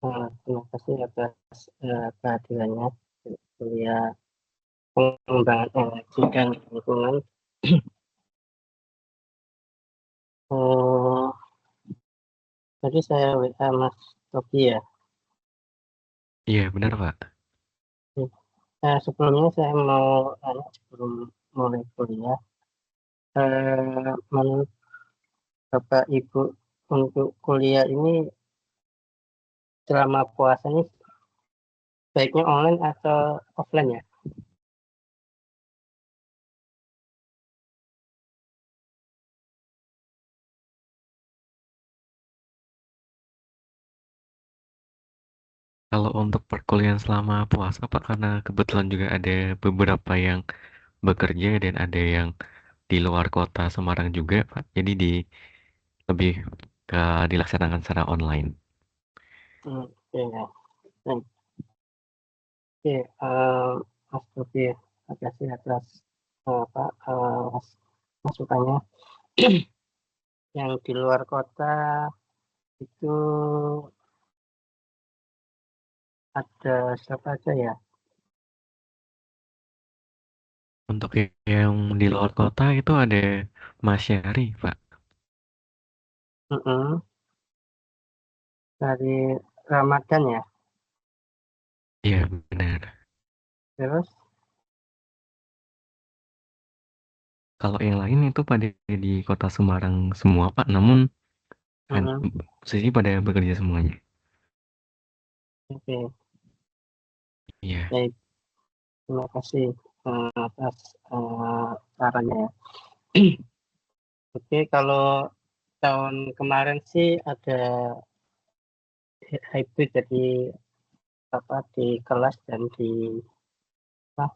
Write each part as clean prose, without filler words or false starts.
Terima kasih atas kehadirannya kuliah pengembangan energi dan lingkungan. Oh, tadi saya WA Mas Topi ya. Iya, benar, Pak. Sebelumnya saya mau sebelum mulai kuliah, menurut Bapak Ibu untuk kuliah ini selama puasa ini baiknya online atau offline ya? Kalau untuk perkuliahan selama puasa, Pak, karena kebetulan juga ada beberapa yang bekerja dan ada yang di luar kota Semarang juga, Pak. Jadi lebih ke dilaksanakan secara online. Oke ya. Baik. Oke, Mas Topi, terima kasih atas masukannya. Yang di luar kota itu ada siapa aja ya? Untuk yang di luar kota itu ada Mas Syari, Pak. Mm-mm. Dari Ramadan ya. Iya, benar. Terus, Kalau yang lain itu pada di kota Semarang semua, Pak. Namun mm-mm. sisi pada bekerja semuanya. Oke, Iya. baik. Terima kasih atas sarannya ya. Oke, kalau tahun kemarin sih ada hybrid, jadi apa di kelas dan apa,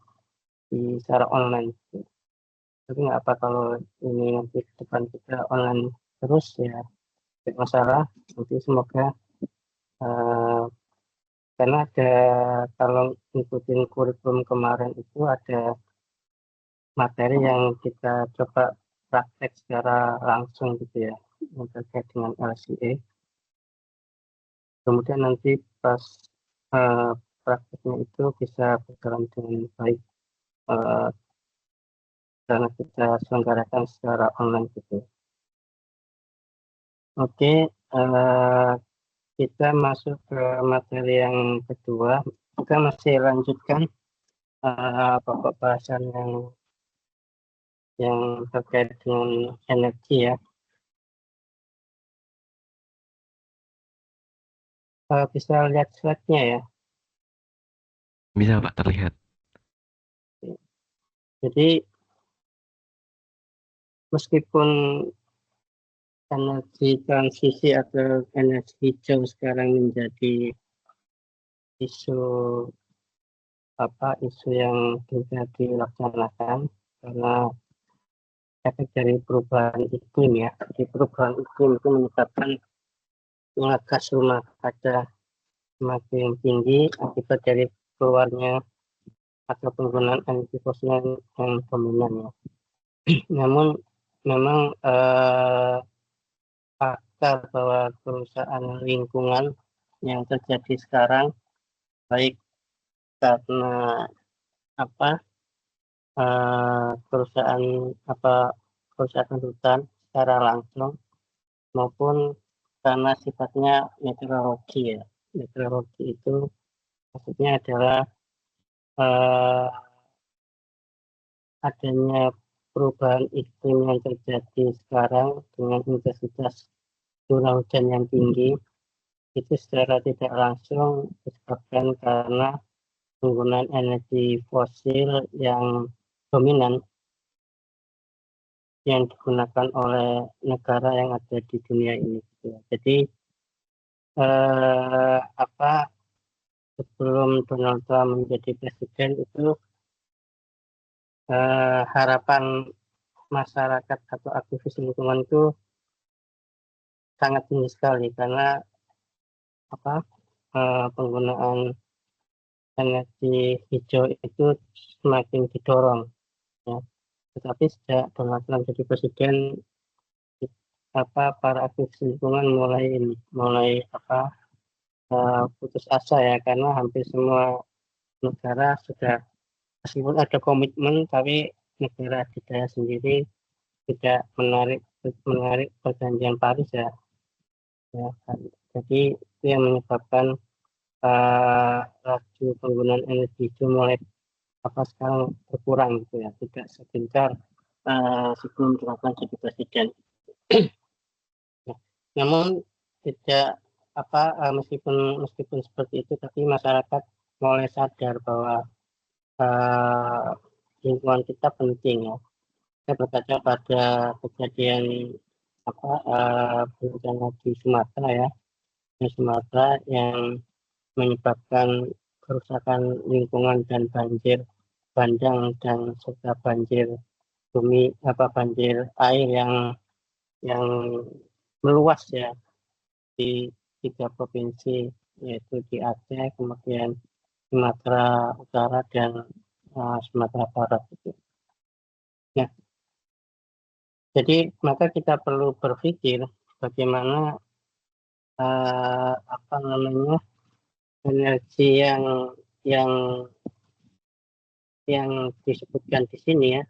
di secara online. Tapi nggak apa kalau ini nanti ke depan kita online terus ya, tidak masalah. Nanti semoga eh, karena ada, kalau ngikutin kurikulum kemarin itu ada materi yang kita coba praktek secara langsung gitu ya, yang terkait dengan LCA. Kemudian nanti pas eh, prakteknya itu bisa berjalan dengan baik eh, karena kita selenggarakan secara online gitu. Oke, kita masuk ke materi yang kedua. Kita masih lanjutkan pokok bahasan yang terkait dengan energi ya. Bisa lihat slide-nya ya. Bisa, Pak, terlihat. Jadi meskipun energi transisi atau energi hijau sekarang menjadi isu isu yang bisa dilaksanakan karena efek dari perubahan iklim ya. Jadi perubahan iklim itu menyebabkan jumlah gas rumah kaca semakin tinggi akibat dari keluarnya atau penggunaan energi fosil yang dominan ya. Namun memang fakta bahwa kerusakan lingkungan yang terjadi sekarang baik karena apa kerusakan apa kerusakan hutan secara langsung maupun karena sifatnya meteorologi ya. Meteorologi itu maksudnya adalah eh, adanya perubahan iklim yang terjadi sekarang dengan intensitas curah hujan yang tinggi itu secara tidak langsung disebabkan karena penggunaan energi fosil yang dominan yang digunakan oleh negara yang ada di dunia ini. Jadi eh, apa sebelum Donald Trump menjadi presiden itu harapan masyarakat atau aktivis lingkungan itu sangat tinggi sekali karena apa penggunaan energi hijau itu semakin didorong ya. Tetapi sejak Donald Trump jadi presiden para aktivis lingkungan mulai putus asa ya, karena hampir semua negara sudah, meskipun ada komitmen, tapi negara kita sendiri tidak menarik perjanjian Paris ya. Ya kan. Jadi itu yang menyebabkan laju penggunaan energi itu mulai sekarang berkurang gitu ya, tidak segencar sebelum dilakukan jadi presiden. Nah, namun tidak meskipun seperti itu, tapi masyarakat mulai sadar bahwa lingkungan kita penting ya. Saya berkaca pada kejadian bencana di Sumatera ya, di Sumatera yang menyebabkan kerusakan lingkungan dan banjir bandang dan serta banjir banjir air yang meluas ya di 3 provinsi, yaitu di Aceh, kemudian Sumatera Utara dan Sumatera Barat itu. Nah, jadi maka kita perlu berpikir bagaimana energi yang yang disebutkan di sini ya,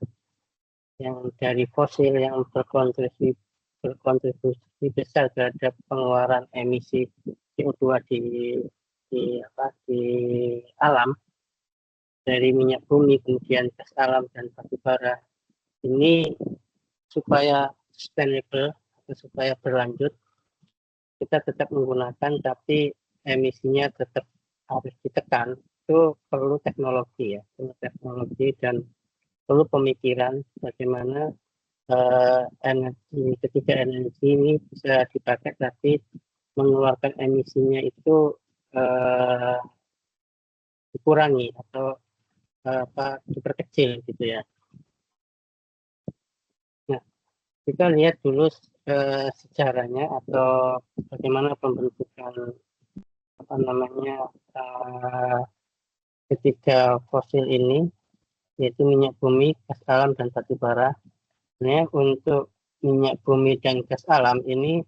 yang dari fosil yang berkontribusi besar terhadap pengeluaran emisi CO2 di alam, dari minyak bumi, kemudian gas alam dan batu bara, ini supaya sustainable atau supaya berlanjut, kita tetap menggunakan, tapi emisinya tetap harus ditekan. Itu perlu teknologi ya, perlu teknologi dan perlu pemikiran bagaimana ketiga energi ini bisa dipakai, tapi mengeluarkan emisinya itu dikurangi atau diperkecil gitu ya. Nah, kita lihat dulu sejarahnya atau bagaimana pembentukan ketiga fosil ini, yaitu minyak bumi, gas alam dan batu bara. Sebenarnya untuk minyak bumi dan gas alam ini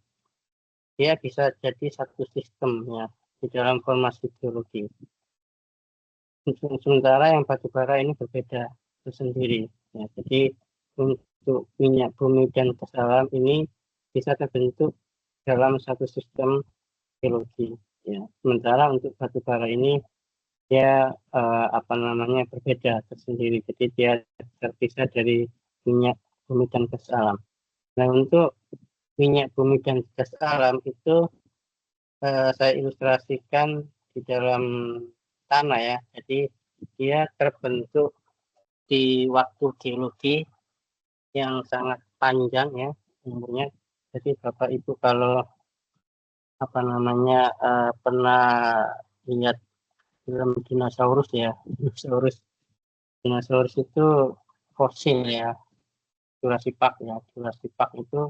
dia bisa jadi satu sistem ya di dalam formasi geologi. Sementara yang batu bara ini berbeda tersendiri. Ya, jadi untuk minyak bumi dan gas alam ini bisa terbentuk dalam satu sistem geologi. Ya. Sementara untuk batu bara ini dia berbeda tersendiri. Jadi dia terpisah dari minyak bumi dan gas alam. Nah, untuk minyak bumi dan gas alam itu saya ilustrasikan di dalam tanah ya. Jadi dia terbentuk di waktu geologi yang sangat panjang ya umurnya. Jadi Bapak Ibu kalau pernah lihat film dinosaurus ya, dinosaurus itu fosil ya, Jurassic Park ya. Jurassic Park itu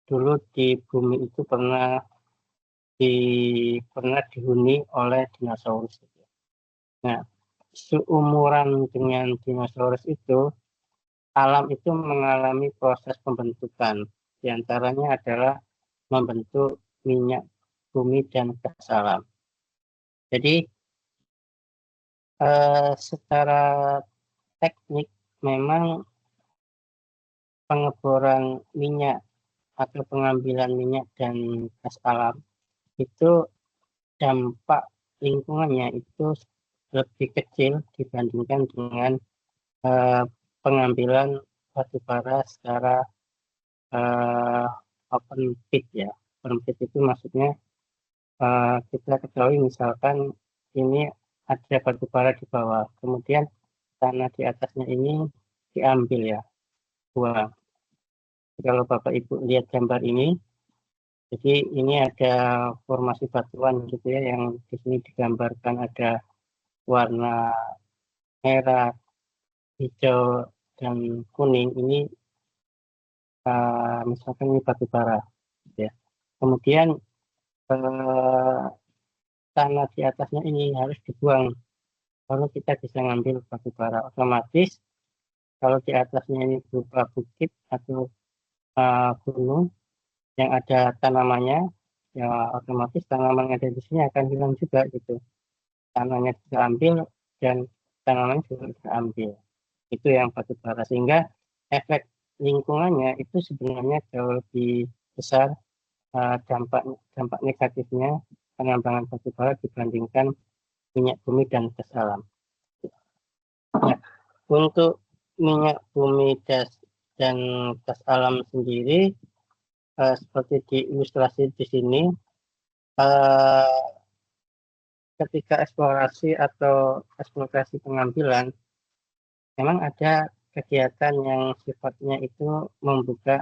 dulu di bumi itu pernah dihuni oleh dinosaurus. Nah, seumuran dengan dinosaurus itu, alam itu mengalami proses pembentukan. Di antaranya adalah membentuk minyak bumi dan gas alam. Jadi secara teknik memang pengeboran minyak atau pengambilan minyak dan gas alam itu dampak lingkungannya itu lebih kecil dibandingkan dengan pengambilan batu bara secara open pit ya. Open pit itu maksudnya kita ketahui misalkan ini ada batu bara di bawah, kemudian tanah di atasnya ini diambil ya, buang. Kalau Bapak Ibu lihat gambar ini, jadi ini ada formasi batuan gitu ya, yang di sini digambarkan ada warna merah, hijau, dan kuning. Ini misalkan ini batu bara. Ya. Kemudian tanah di atasnya ini harus dibuang. Kalau kita bisa ngambil batu bara, otomatis kalau di atasnya ini berupa bukit atau gunung yang ada tanamannya, ya otomatis tanaman yang ada di sini akan hilang juga gitu. Tanahnya diambil dan tanaman juga diambil. Itu yang batu bara, sehingga efek lingkungannya itu sebenarnya jauh lebih besar dampak dampak negatifnya penambangan batu bara dibandingkan minyak bumi dan gas alam. Nah, untuk minyak bumi dan gas alam sendiri seperti di ilustrasi di sini, ketika eksplorasi atau eksploitasi pengambilan, memang ada kegiatan yang sifatnya itu membuka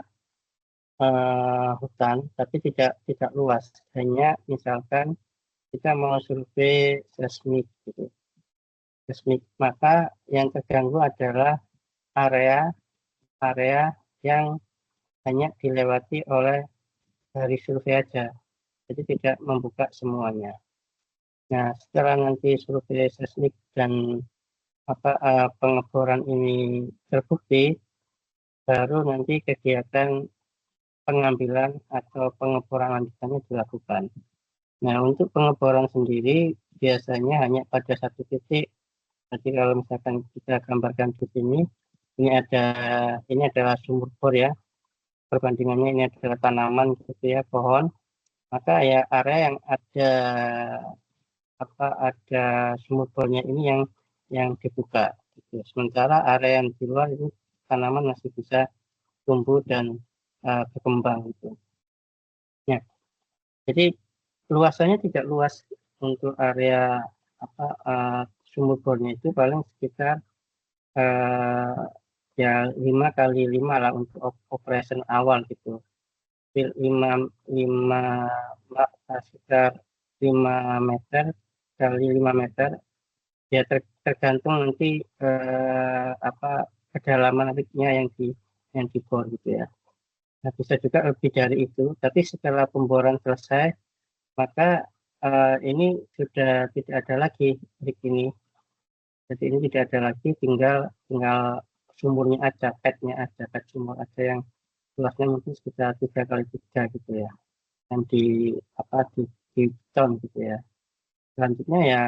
hutan, tapi tidak luas. Hanya misalkan kita mau survei seismik, gitu. Seismik, maka yang terganggu adalah area yang hanya dilewati oleh dari survei aja, jadi tidak membuka semuanya. Nah, setelah nanti survei seismik dan pengeboran ini terbukti, baru nanti kegiatan pengambilan atau pengeboran lanjutannya dilakukan. Nah, untuk pengeboran sendiri biasanya hanya pada satu titik. Jadi kalau misalkan kita gambarkan di sini, ini adalah sumur bor ya. Perbandingannya ini adalah tanaman gitu ya, pohon. Maka ya area yang ada sumur bornya ini yang dibuka. Gitu. Sementara area yang di luar itu tanaman masih bisa tumbuh dan berkembang gitu. Ya, jadi luasannya tidak luas untuk area sumur bornya, itu paling sekitar ya 5x5 lah untuk operation awal gitu. 5 sekitar 5 meter kali 5 meter, ya tergantung nanti kedalaman nantinya yang dibor gitu ya. Nah, bisa juga lebih dari itu, tapi setelah pemboran selesai, maka ini sudah tidak ada lagi begini. Jadi ini tidak ada lagi, tinggal sumurnya aja, petnya aja, pet sumur aja yang luasnya mungkin sekitar 3x3 gitu ya, yang di ton gitu ya. Selanjutnya ya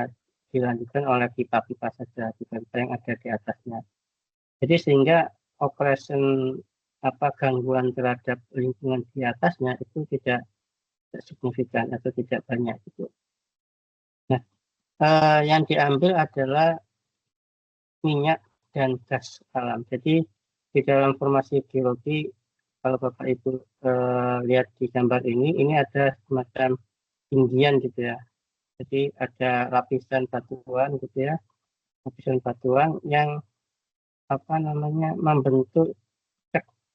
dilanjutkan oleh pipa-pipa saja, pipa-pipa yang ada di atasnya. Jadi sehingga operation gangguan terhadap lingkungan di atasnya itu tidak signifikan atau tidak banyak gitu. Nah, yang diambil adalah minyak dan gas alam. Jadi di dalam formasi geologi, kalau Bapak Ibu lihat di gambar ini ada semacam tinggian gitu ya. Jadi ada lapisan batuan gitu ya, lapisan batuan yang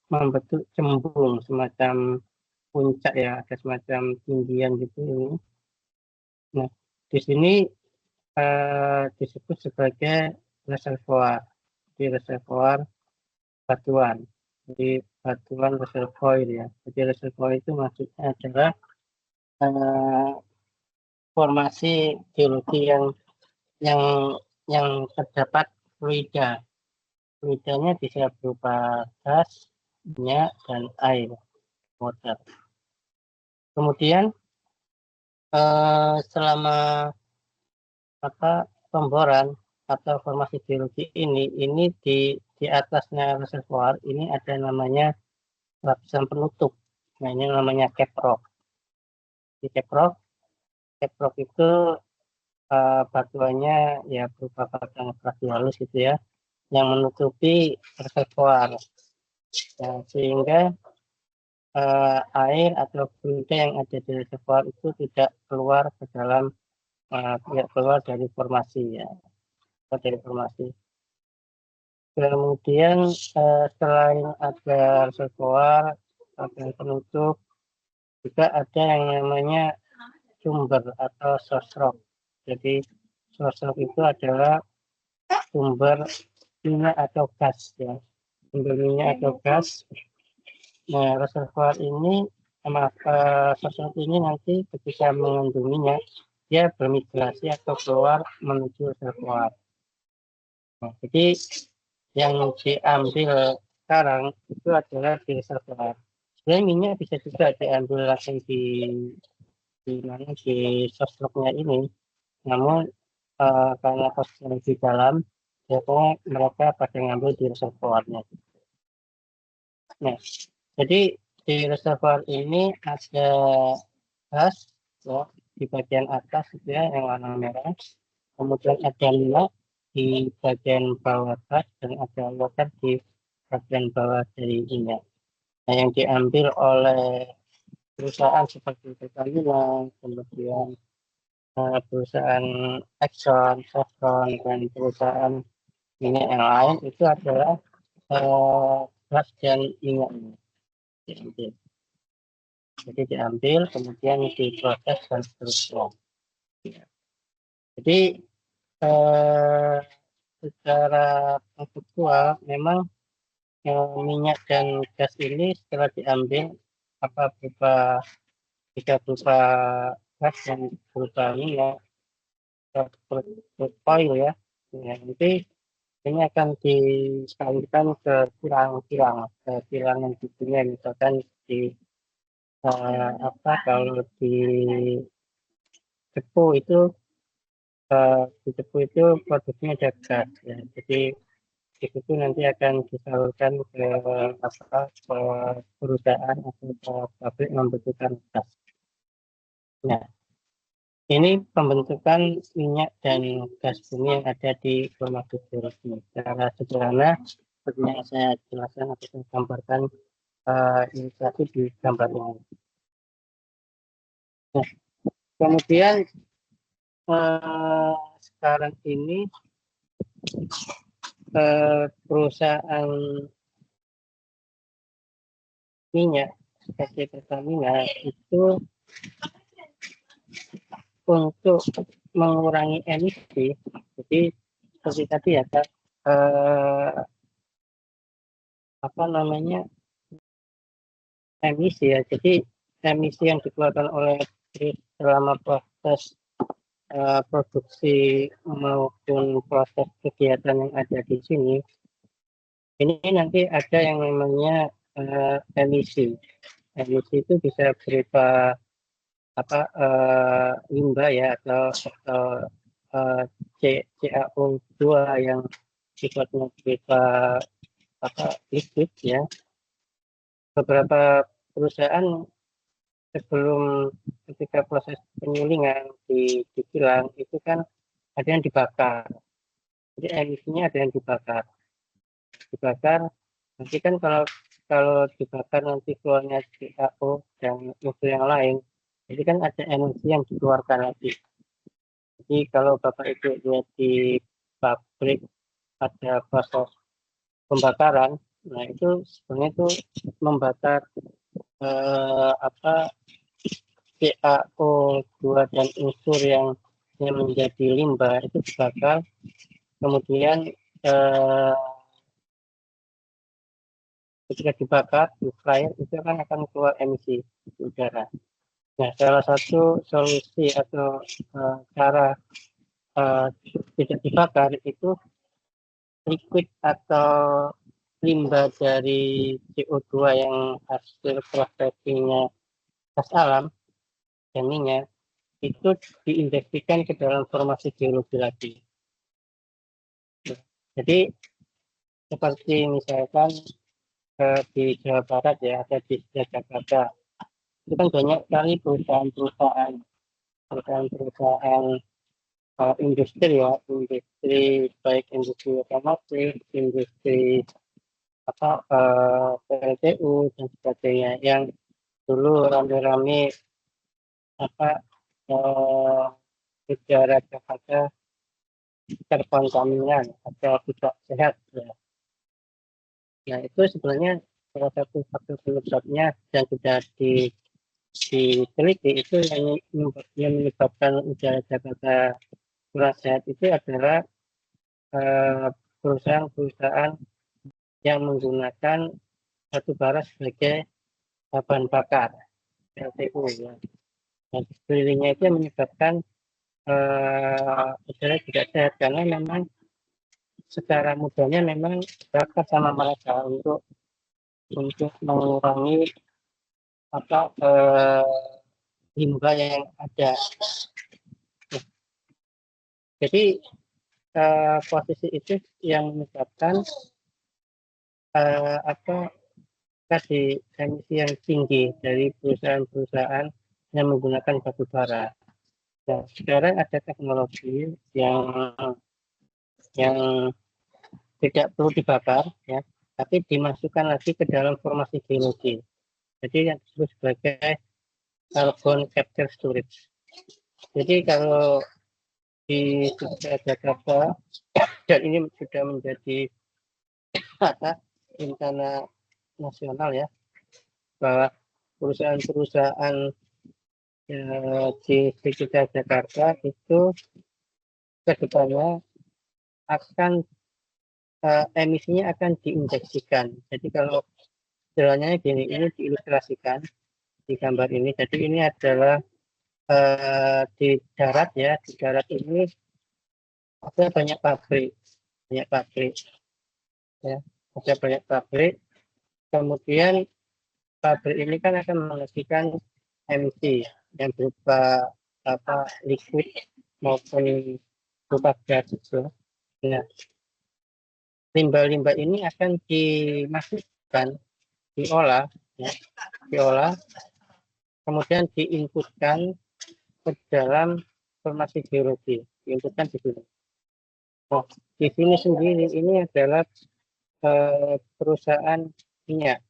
membentuk cembung semacam puncak ya, ada semacam tinggian gitu ini. Nah, di sini disebut sebagai reservoir, di reservoir batuan. Jadi batuan reservoir ya. Jadi reservoir itu maksudnya adalah formasi geologi yang yang terdapat fluida. Fluidanya bisa berupa gas, minyak, dan air, water. Kemudian selama pemboran atau formasi geologi ini di atasnya reservoir ini ada namanya lapisan penutup. Nah, ini namanya cap rock. Di cap rock itu batuannya ya berupa batuan halus gitu ya, yang menutupi reservoir. Nah, sehingga air atau fluida yang ada di reservoir itu tidak keluar ke dalam, tidak keluar dari formasi ya, dari formasi. Kemudian selain ada reservoir, ada penutup, juga ada yang namanya sumber atau source rock. Jadi source rock itu adalah sumber minyak atau gas ya, sumber minyak atau gas. Nah, reservoir ini source rock ini nanti ketika mengandung minyak, dia bermigrasi atau keluar menuju reservoir. Nah, jadi yang diambil sekarang itu adalah di reservoir. Sebenarnya minyak bisa juga diambil langsung di mana di sosroknya ini. Namun karena posisinya di dalam, biasanya mereka pada ngambil di reservoirnya. Nah, jadi di reservoir ini ada gas ya, di bagian atas gitu ya yang warna merah, kemudian ada minyak di bagian bawah gas dan ada water di bagian bawah dari minyak. Nah, yang diambil oleh perusahaan seperti Pertamina, kemudian perusahaan Exxon, Chevron, dan perusahaan minyak yang lain itu adalah gas dan minyak ini diambil. Jadi diambil, kemudian diproses dan seterusnya. Jadi secara konseptual memang minyak dan gas ini setelah diambil apa berupa bisa berupa gas dan berupa minyak oil ya. Nanti ini akan disalurkan ke kilang-kilang yang di dunia, misalkan di apa kalau di Cepu itu produksinya ada gas ya. Jadi itu nanti akan disalurkan ke apa ke perusahaan atau ke pabrik membutuhkan gas. Nah, ini pembentukan minyak dan gas bumi yang ada di Gunung Geologi. Secara sederhana, seperti yang saya jelaskan atau saya gambarkan ilustrasi di gambar ini. Nah, kemudian sekarang ini perusahaan minyak seperti Pertamina itu untuk mengurangi emisi, jadi seperti tadi ya Kak, apa namanya emisi ya, jadi emisi yang dikeluarkan oleh selama proses produksi maupun proses kegiatan yang ada di sini, ini nanti ada yang namanya emisi. Emisi itu bisa berupa apa limbah ya atau CaO2 yang sifatnya berupa apa liquid ya. Beberapa perusahaan sebelum ketika proses penyulingan di kilang itu kan ada yang dibakar. Jadi emisinya ada yang dibakar. Nanti kan kalau dibakar nanti keluarnya CaO dan unsur yang lain. Jadi kan ada emisi yang dikeluarkan lagi. Jadi kalau Bapak Ibu lihat di pabrik ada proses pembakaran, nah itu sebenarnya itu membakar apa CaO2 dan unsur yang menjadi limbah itu dibakar, kemudian ketika dibakar di flyer itu akan keluar emisi udara. Nah, salah satu solusi atau cara tidak dibakar itu liquid atau limbah dari CO2 yang hasil prosesingnya gas alam dan minyak itu diinjeksikan ke dalam formasi geologi lagi. Jadi seperti misalkan di Jawa Barat ya, ada di Jakarta, itu kan banyak sekali perusahaan industri ya, industri baik industri otomotif, industri apa PLTU dan sebagainya yang dulu rame-rame apa udara Jakarta terkontaminan atau tidak sehat ya. Nah itu sebenarnya salah satu faktor penyebabnya yang sudah diteliti itu yang menyebabkan udara Jakarta kurang sehat itu adalah perusahaan-perusahaan yang menggunakan batu bara sebagai bahan bakar PLTU ya. Dan sekelilingnya itu menyebabkan udara tidak sehat karena memang secara mudahnya memang bakar sama mereka untuk mengurangi apa limba yang ada. Jadi posisi itu yang menyebabkan tadi emisi yang tinggi dari perusahaan-perusahaan yang menggunakan batu bara. Nah, sekarang ada teknologi yang tidak perlu dibakar, ya, tapi dimasukkan lagi ke dalam formasi geologi. Jadi yang disebut sebagai carbon capture storage. Jadi kalau di Jakarta dan ini sudah menjadi rencana nasional, ya, bahwa perusahaan-perusahaan di sekitar Jakarta itu kedepannya akan emisinya akan diinjeksikan. Jadi kalau istilahnya gini, ini diilustrasikan di gambar ini. Jadi ini adalah di darat, ya, di darat ini ada banyak pabrik, ya, ada banyak pabrik. Kemudian pabrik ini kan akan menghasilkan emisi yang berupa liquid maupun berupa gas itu. Nah, limbah-limbah ini akan dimasukkan, diolah, ya, kemudian diinputkan ke dalam formasi geologi, diinputkan di sini. Oh, di sini sendiri ini adalah perusahaan minyak,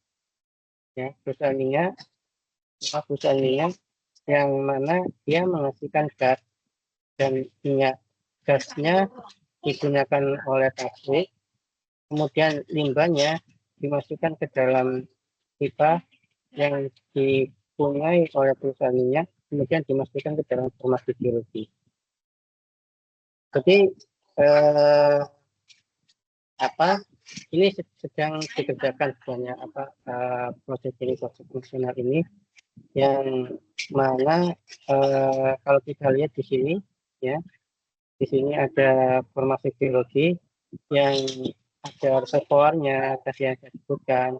ya, perusahaan minyak yang mana dia menghasilkan gas, dan minyak gasnya digunakan oleh pabrik, kemudian limbahnya dimasukkan ke dalam pipa yang dipungai oleh perusahaan minyak, kemudian dimasukkan ke dalam formasi geologi. Jadi ini sedang dikerjakan sebenarnya proses nasional ini, yang mana kalau kita lihat di sini, ya, di sini ada formasi geologi yang ada reservoirnya tadi yang saya sebutkan.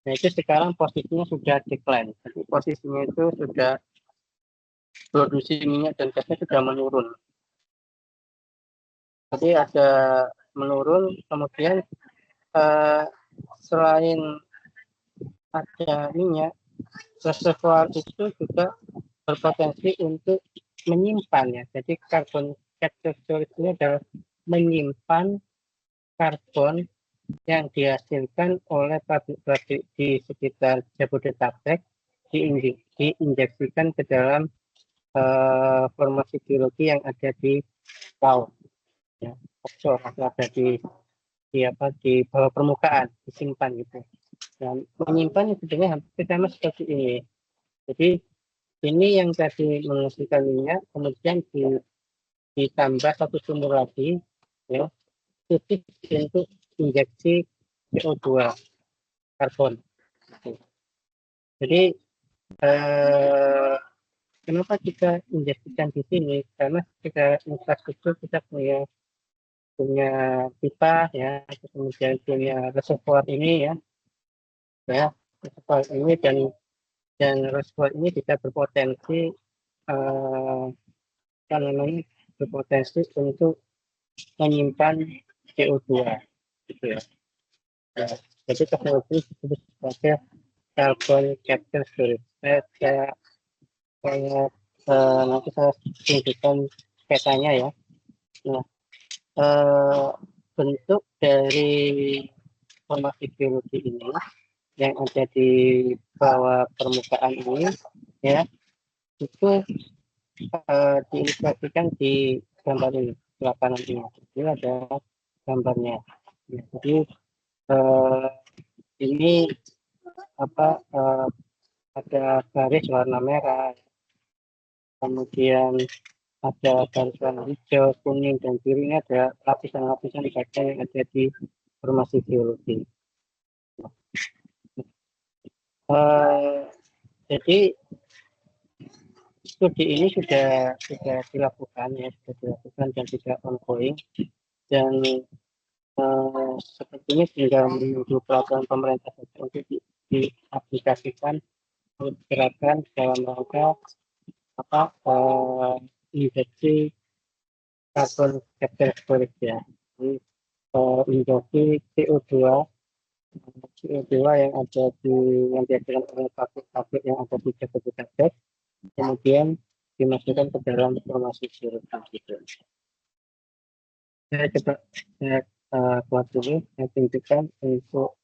Nah, itu sekarang posisinya sudah decline. Jadi posisinya itu sudah produksi minyak dan gasnya sudah menurun. Jadi ada menurun, kemudian selain ada minyak, reservoir itu juga berpotensi untuk menyimpan, ya. Jadi carbon capture storage ini adalah menyimpan karbon yang dihasilkan oleh pabrik-pabrik di sekitar Jabodetabek, diinjeksikan ke dalam formasi geologi yang ada di laut, ya, offshore, atau ada di bawah permukaan, disimpan gitu. Dan menyimpan sebenarnya hampir sama seperti ini. Jadi ini yang tadi menghasilkan minyak, kemudian ditambah satu sumber lagi, ya, khusus untuk injeksi CO2, karbon. Jadi kenapa kita injeksikan di sini? Karena kita infrastruktur, kita punya pipa, ya, kemudian punya reservoir ini, ya, reservoir ini, dan reservoir ini bisa berpotensi berpotensi untuk menyimpan CO2, gitu, ya. Ya, jadi teknologi disebut sebagai carbon capture storage. Nanti saya tunjukkan petanya, ya. Nah, bentuk dari formasi geologi ini yang ada di bawah permukaan ini, ya, itu diilustrasikan di gambar ini, belakangan ini. Ini ada gambarnya. Ya, jadi ini ada garis warna merah, kemudian ada garis warna hijau, kuning, dan biru. Ini ada lapisan-lapisan kaca yang ada di formasi geologi. Jadi studi ini sudah dilakukan, ya, dan sudah ongoing, dan sepertinya tinggal menunggu peraturan pemerintah untuk diaplikasikan, untuk gerakan dalam rangka injeksi carbon capture storage ya. Jadi injeksi CO2 yang ada yang dihasilkan oleh pabrik-pabrik yang ada di Jabodetabek, kemudian dimasukkan ke dalam formasi sirup gitu. Saya coba buat dulu, saya tunjukkan untuk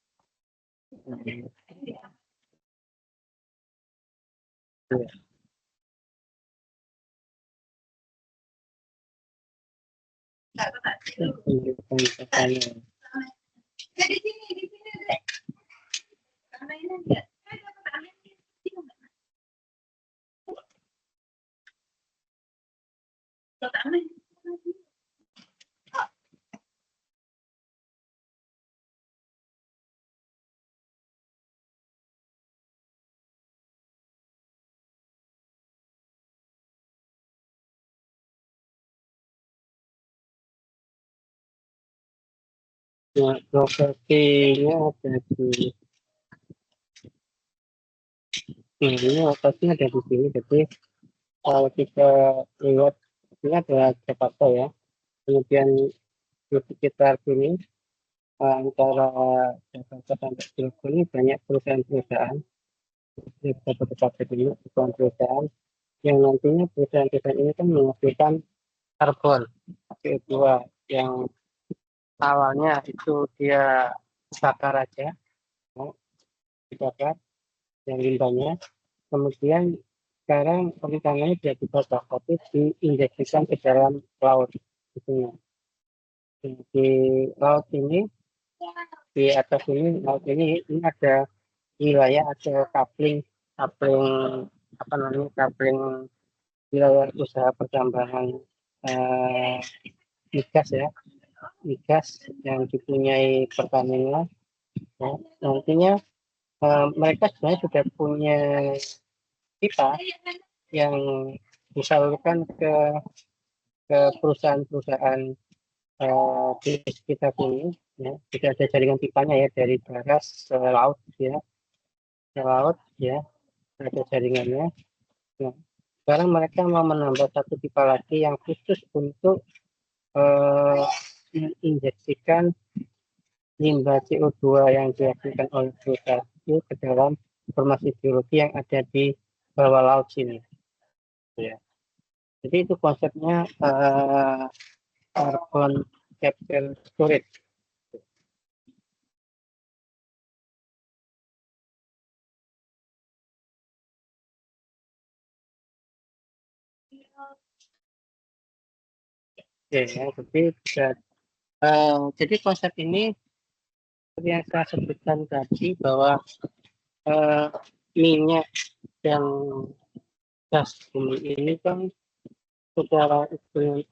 propertinya ada di ini lokasinya ada di sini. Jadi kalau kita lihat ini ada Jakarta ya, kemudian di sekitar sini antara Jakarta sampai Cilegon ini banyak perusahaan-perusahaan di Jabodetabek ini, perusahaan yang nantinya perusahaan-perusahaan ini kan menghasilkan karbon CO2 yang awalnya itu dia bakar aja, dibakar yang limbahnya, kemudian sekarang rencananya dia dibakar tapi diinjeksikan ke dalam laut gitu. Di laut ini, di atas ini ada wilayah atau coupling apa namanya, coupling wilayah usaha pertambangan migas ya, migas yang dipunyai Pertamina ya. Nantinya mereka sebenarnya sudah punya pipa yang disalurkan ke perusahaan-perusahaan di sekitar sini ya. Tidak ada jaringan pipanya ya dari darat ke laut ya, ke laut ya, ada jaringannya. Nah, sekarang mereka mau menambah satu pipa lagi yang khusus untuk menginjeksikan limbah CO2 yang dihasilkan oleh perusahaan itu ke dalam formasi biologi yang ada di bawah laut sini. Ya. Jadi itu konsepnya carbon capture storage. Ya, jadi konsep ini seperti yang saya sebutkan tadi bahwa minyak dan gas bumi ini kan secara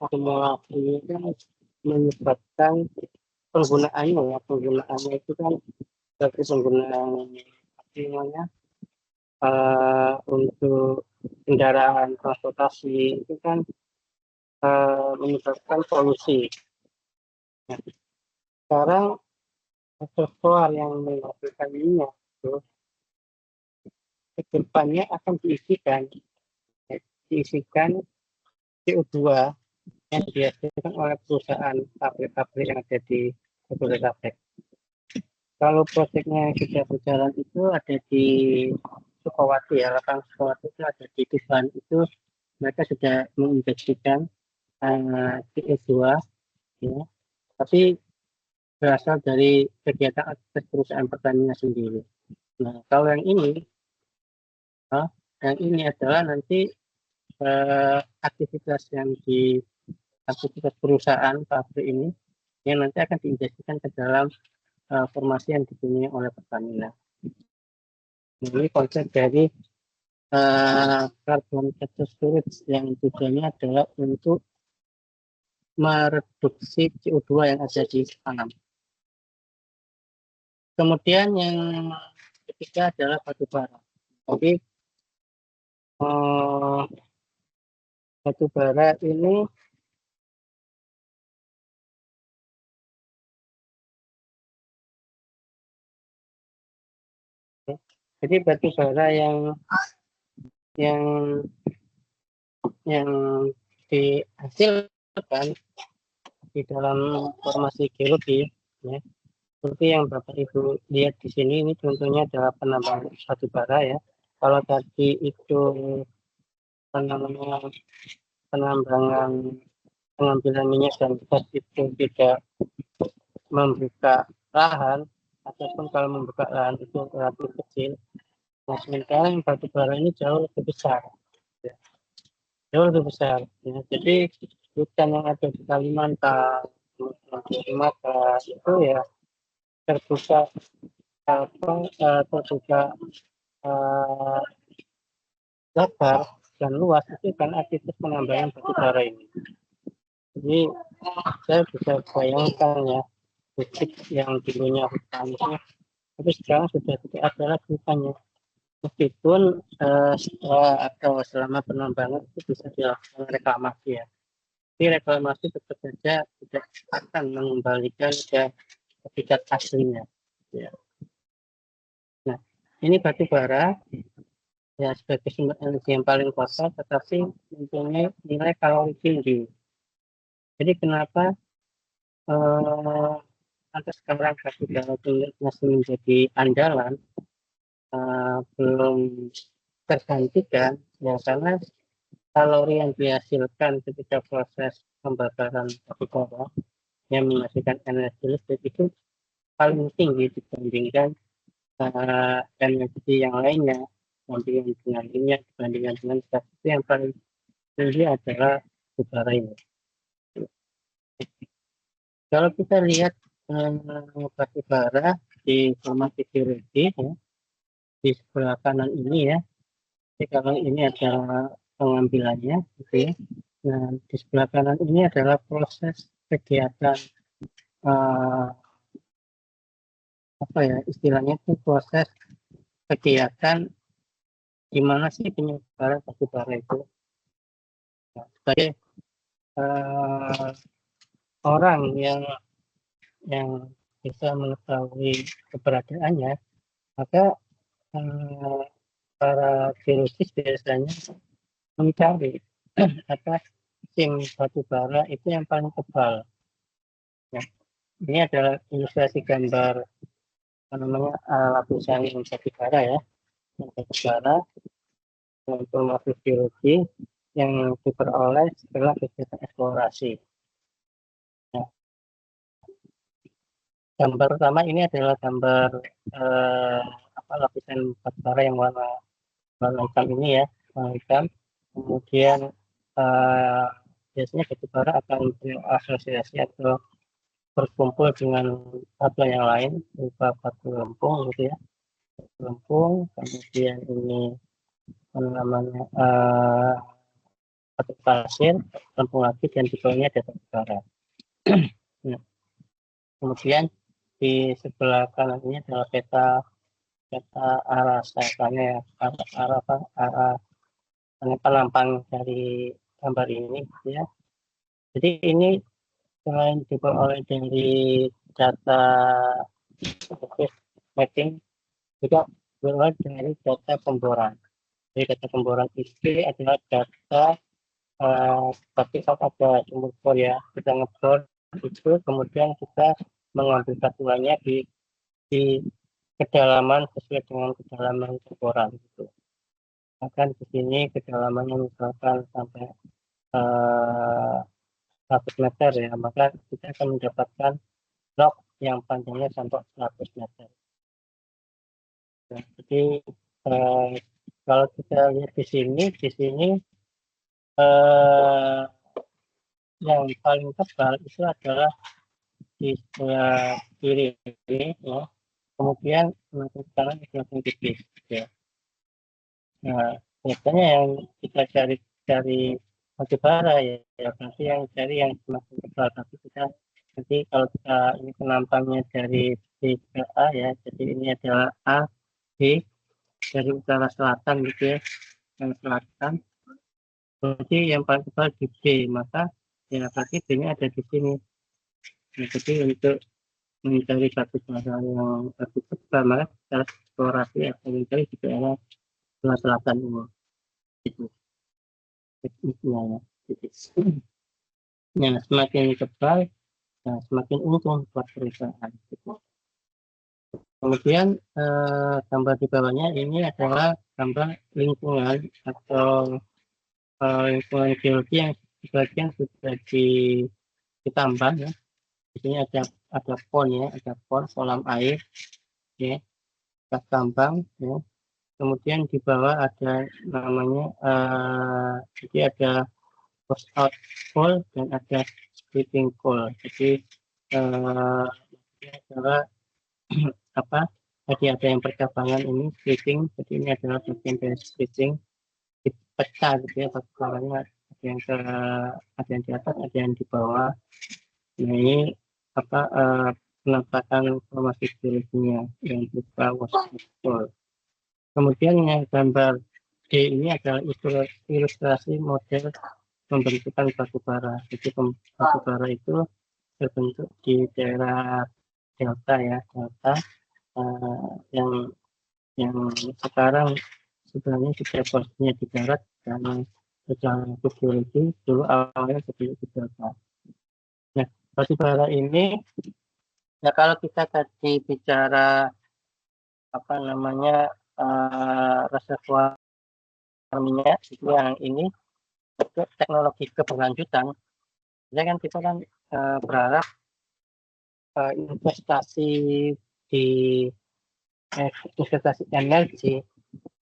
akumulasi kan menyebabkan penggunaannya itu kan seperti penggunaan apa namanya untuk kendaraan transportasi itu kan menyebabkan polusi. Nah, sekarang reservoir yang menghasilkan minyak itu kedepannya akan diisikan CO2 yang dihasilkan oleh perusahaan pabrik-pabrik yang ada di Jabodetabek. Kalau proyeknya sudah berjalan itu ada di Sukawati ya, lapangan Sukawati itu ada di Tuban itu mereka sudah menginjeksikan CO2 ya, tapi berasal dari kegiatan aktivitas perusahaan Pertamina sendiri. Nah, kalau yang ini adalah nanti aktivitas aktivitas perusahaan pabrik ini yang nanti akan diinjeksikan ke dalam formasi yang dipunyai oleh Pertamina. Ini konsep dari carbon capture storage yang tujuannya adalah untuk mereduksi CO2 yang ada di tanam. Kemudian yang ketiga adalah batu bara. Jadi batu bara ini jadi batu bara yang yang dihasilkan di dalam formasi geologi, ya, seperti yang Bapak Ibu lihat di sini, ini contohnya adalah penambangan batu bara ya. Kalau tadi itu penambangan pengambilan minyak dan gas itu tidak membuka lahan, ataupun kalau membuka lahan itu relatif kecil. Nah, sementara yang batu bara ini jauh lebih besar, ya. Jauh lebih besar. Ya. Jadi hutan yang ada di Kalimantan, di Sumatera itu ya terbuka terbuka lebar dan luas itu kan aktivitas penambangan batu bara ini. Jadi saya bisa bayangkan ya, bukit yang dulunya hutan itu, tapi sekarang sudah tidak ada lagi hutannya. Meskipun setelah atau selama penambangan itu bisa dilakukan reklamasi ya. Tapi reklamasi tetap saja tidak akan mengembalikan ke habitat aslinya. Ya. Nah, ini batu bara ya sebagai sumber energi yang paling kotor, tetapi mempunyai nilai kalori tinggi. Jadi kenapa sampai sekarang batu bara masih menjadi andalan, belum tergantikan ya, karena kalori yang dihasilkan ketika proses pembakaran batu bara yang menghasilkan energi listrik itu paling tinggi dibandingkan energi yang lainnya, dibandingkan dengan minyak, dibandingkan dengan gas. Itu yang paling tinggi adalah batu bara ini. Kalau kita lihat batu bara di formasi geologi ya, di sebelah kanan ini ya, jadi kalau ini adalah pengambilannya gitu ya. Nah, di sebelah kanan ini adalah proses kegiatan apa ya istilahnya, itu proses kegiatan di mana sih penyebaran batu bara itu. Nah, sebagai orang yang bisa mengetahui keberadaannya, maka para geologis biasanya mencari apa sim batu bara itu yang paling tebal. Ya, ini adalah ilustrasi gambar lapisan batu bara ya, batu bara untuk motif geologi yang diperoleh setelah kegiatan eksplorasi. Nah, gambar pertama ini adalah gambar lapisan batu bara yang warna hitam ini ya, warna hitam. Kemudian biasanya batu bara akan berasosiasi atau berkumpul dengan batu yang lain berupa batu lempung gitu ya, lempung. Kemudian ini namanya batu pasir, lempung lagi, dan di bawahnya ada batu bara. Nah, kemudian di sebelah kanan ini adalah peta arah sayapnya ya, arah pelampang dari gambar ini ya. Jadi ini selain diperoleh dari data mapping, juga diperoleh dari data pemboran. Jadi data pemboran itu adalah data seperti saat ada sumur bor ya, kita ngebor itu, kemudian kita mengambil batuannya di kedalaman sesuai dengan kedalaman boran gitu. Akan di sini kedalamannya misalkan sampai 100 meter ya, maka kita akan mendapatkan blok yang panjangnya sampai 100 meter. Nah, jadi kalau kita lihat di sini yang paling tebal itu adalah di sebelah kiri ini ya. Kemudian semakin kanan semakin tipis ya. Nah, biasanya yang kita cari batu bara ya nanti yang cari yang semakin tebal, tapi kita nanti kalau kita ini penampangnya dari B ke A ya, jadi ini adalah A, B dari utara selatan gitu ya, yang selatan. Jadi yang paling tebal di B, maka ya berarti B-nya ada di sini. Nah, jadi untuk mencari batu bara yang lebih tebal, maka kita eksplorasi atau mencari di daerah selatan ini. Gitu. tekniknya ya. Nah, semakin tebal, nah, semakin untung buat perusahaan. Kemudian gambar di bawahnya ini adalah gambar lingkungan atau lingkungan geologi yang sebagian sudah ditambah ya. Di sini ada pond ya, ada pond kolam air ya, gas tambang ya. Kemudian di bawah ada namanya jadi ada wash out coal dan ada splitting coal. Jadi ini adalah apa? Tadi ada yang percabangan ini splitting, jadi ini adalah bagian dari splitting, dipecah gitu ya, bagiannya ada yang di atas, ada yang di bawah. Nah ini apa penampakan informasi geologinya yang berupa wash out coal. Kemudian yang gambar D ini adalah ilustrasi model pembentukan batu bara. Jadi batu bara itu terbentuk di daerah delta ya, delta yang sekarang sebenarnya sudah posisinya di darat karena perjalanan geologi dulu awalnya seperti di delta. Nah, batu bara ini ya kalau kita tadi bicara apa namanya reservoir minyak itu yang ini teknologi keberlanjutan. Jadi kan kita kan berharap investasi di investasi energi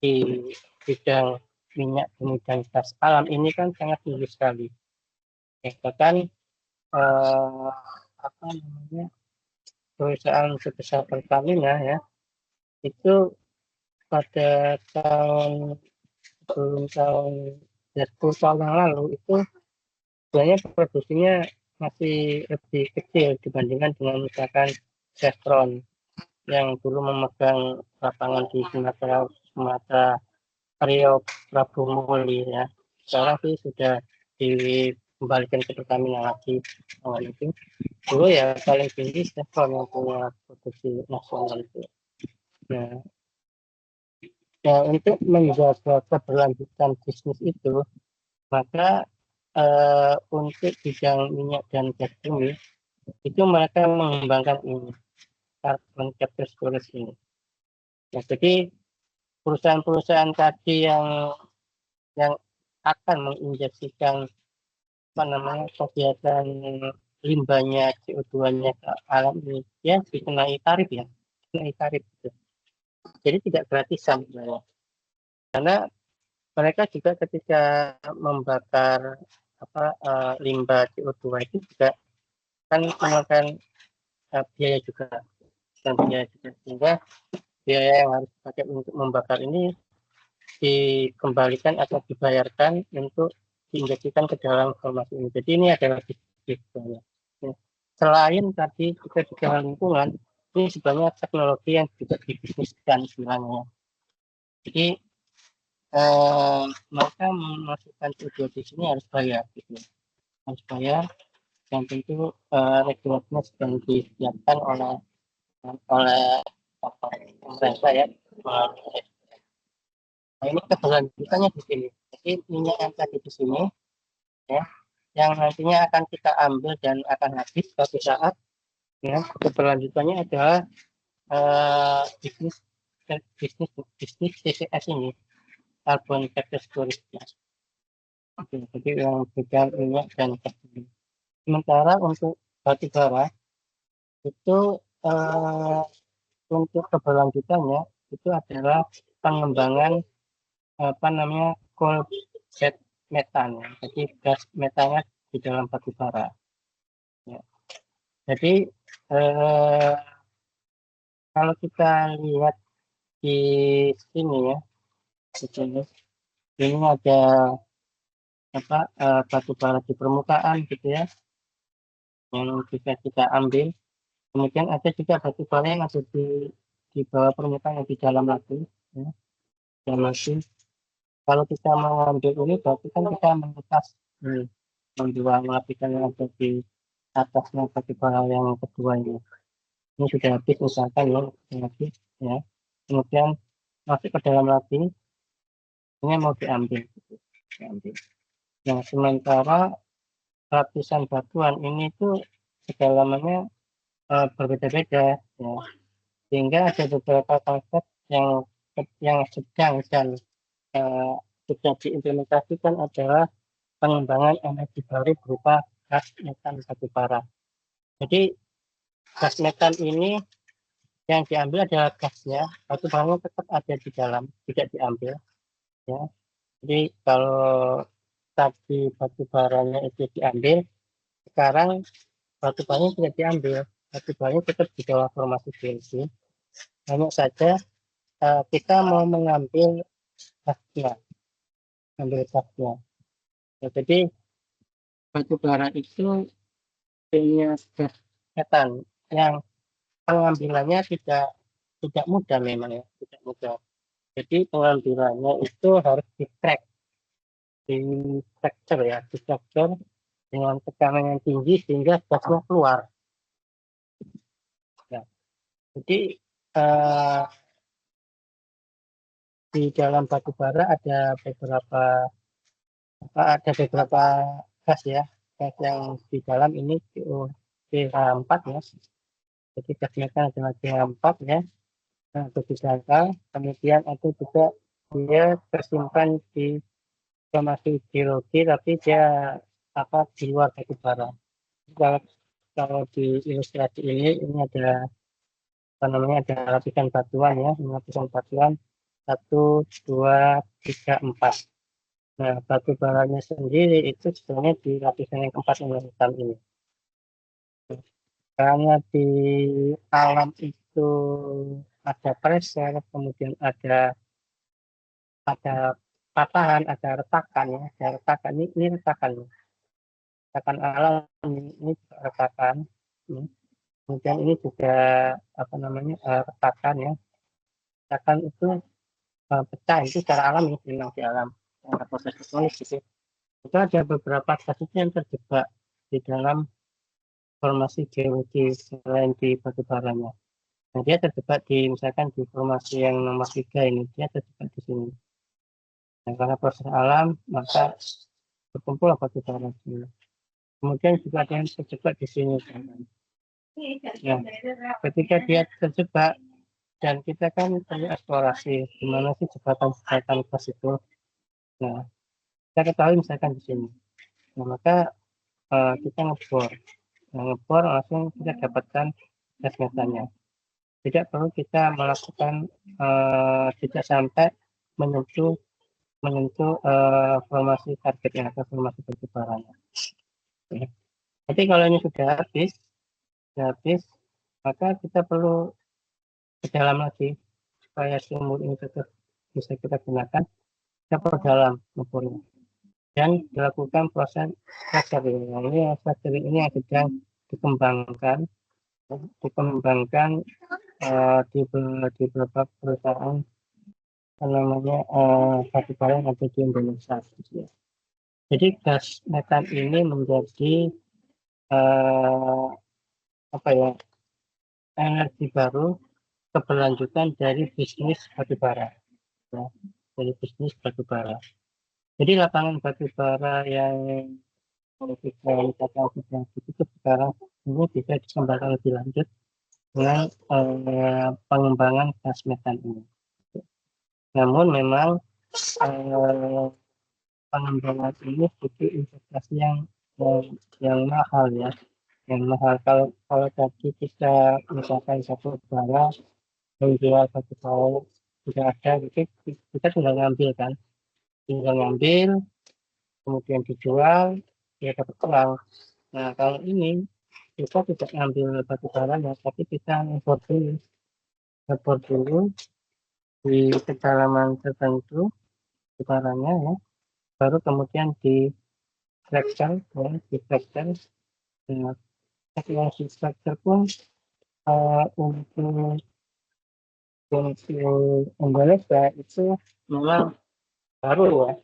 di bidang minyak bumi dan gas alam ini kan sangat tinggi sekali. Bahkan apa namanya perusahaan sebesar Pertamina ya itu pada tahun 10 tahun yang lalu itu sebenarnya produksinya masih lebih kecil dibandingkan dengan misalkan Chevron yang dulu memegang lapangan di Sumatera Riau Prabu Muli ya. Sekarang sih sudah dikembalikan ke Pertamina lagi awal itu. Dulu ya paling tinggi Chevron yang punya produksi nasional itu. Nah, ya untuk menjaga keberlanjutan bisnis itu, maka untuk bidang minyak dan gas bumi itu mereka mengembangkan ini carbon capture storage ini. Nah, jadi perusahaan-perusahaan tadi yang akan menginjeksikan apa namanya kegiatan limbahnya CO2-nya ke alam ini ya dikenai tarif ya, dikenai tarif gitu. Jadi tidak gratisan sebenarnya. Karena mereka juga ketika membakar apa limbah CO2 itu juga kan memakan biaya juga dan biaya juga, sehingga biaya yang harus dipakai untuk membakar ini dikembalikan atau dibayarkan untuk diinjeksikan ke dalam formasi ini. Jadi ini adalah bisnis. Selain tadi juga di dalam lingkungan, ini sebenarnya teknologi yang juga dibisniskan sebenarnya. Jadi mereka memasukkan CO2 di sini harus bayar, gitu. Harus bayar, dan tentu regulasinya sedang disiapkan oleh pemerintah ya. Nah, ini keberlanjutannya di sini. Jadi minyak yang tadi di sini, ya, yang nantinya akan kita ambil dan akan habis suatu saat, ya, keberlanjutannya adalah bisnis CCS ini, carbon capture storage. Jadi yang bidang minyak dan gas. Sementara untuk batu bara itu untuk keberlanjutannya itu adalah pengembangan apa namanya coal bed metan. Jadi gas metannya di dalam batu bara. Ya. Jadi kalau kita lihat di sini ya, di sini ini ada apa batu bara di permukaan gitu ya, yang bisa kita ambil. Kemudian ada juga batu bara yang ada di bawah permukaan yang di dalam lagi, ya, dalam lagi. Kalau kita mengambil ini berarti kan kita mengetas membuang lapisan yang ada di atasnya batu bara yang kedua ini. Ini sudah habis misalkan ya, habis ya. Kemudian masuk ke dalam lagi, ini mau diambil, diambil. Nah, sementara lapisan batuan ini tuh kedalamannya berbeda-beda, ya. Sehingga ada beberapa konsep yang sedang dan sudah diimplementasikan adalah pengembangan energi baru berupa gas metan batu bara. Jadi gas metan ini yang diambil adalah gasnya, batu bara tetap ada di dalam, tidak diambil. Ya. Jadi kalau tadi batu baranya itu diambil, sekarang batu baranya tidak diambil, batu baranya tetap di bawah formasi geologi. Hanya saja kita mau mengambil gasnya, Ya, jadi batu bara itu punya gas metan yang pengambilannya tidak mudah memang, ya, tidak mudah. Jadi pengambilannya itu harus di fracture ya, di fracture dengan tekanan yang tinggi sehingga gasnya keluar. Ya. Jadi di dalam batu bara ada beberapa gas ya, gas yang di dalam ini CH4 ya. Jadi gas metan adalah CH4 ya. Nah, itu dangkal, kemudian itu juga dia tersimpan di formasi geologi, tapi dia di luar batu bara. Kalau di ilustrasi ini ada ada lapisan batuan ya, lapisan batuan 1, 2, 3, 4. Nah, batu baranya sendiri itu sebenarnya di lapisan yang keempat yang hitam ini. Karena di alam itu ada pressure, kemudian ada patahan, ada retakan ya, ada retakan ini retakan alam ini retakan. Kemudian ini juga retakan ya, retakan itu pecah itu secara alami memang di alam proses tektonik gitu. Itu ada beberapa kasus yang terjebak di dalam formasi geologi selain di batu baranya. Nah, dia terjebak misalkan di formasi yang nomor 3 ini, dia terjebak di sini. Nah, karena proses alam, maka berkumpul batu bara. Kemudian juga ada yang terjebak di sini. Nah, ketika dia terjebak, dan kita kan perlu eksplorasi di mana sih jembatan-jembatan gas itu. Nah, kita ketahui misalkan di sini. Nah, maka kita ngebor langsung kita dapatkan gas metannya. Tidak perlu kita melakukan tidak sampai menyentuh formasi targetnya atau formasi batu baranya. Ya. Jadi kalau ini sudah habis, maka kita perlu ke dalam lagi supaya sumur ini tetap bisa kita gunakan. Kita perdalam ngebornya dan dilakukan proses fracturing. Nah, ini fracturing ini yang sedang dikembangkan di beberapa perusahaan batu bara yang ada di Indonesia. Jadi gas metan ini menjadi energi baru keberlanjutan dari bisnis batu bara. Ya, dari bisnis batu bara. Jadi lapangan batu bara yang kita sudah ditutup sekarang ini bisa dikembangkan lebih lanjut dengan pengembangan gas metan ini. Namun memang pengembangan ini butuh investasi yang mahal ya, yang mahal. Kalau tadi kita misalkan satu bara menjual satu tahun sudah ada, gitu kita tinggal ngambil kan, kemudian dijual, ya dapat uang. Nah, kalau ini kita tidak ngambil batu baranya, tapi kita impor dulu di kedalaman tertentu barangnya ya, baru kemudian di fracture ya, di fracture. Nah, teknologi fracture pun untuk Indonesia itu memang baru ya,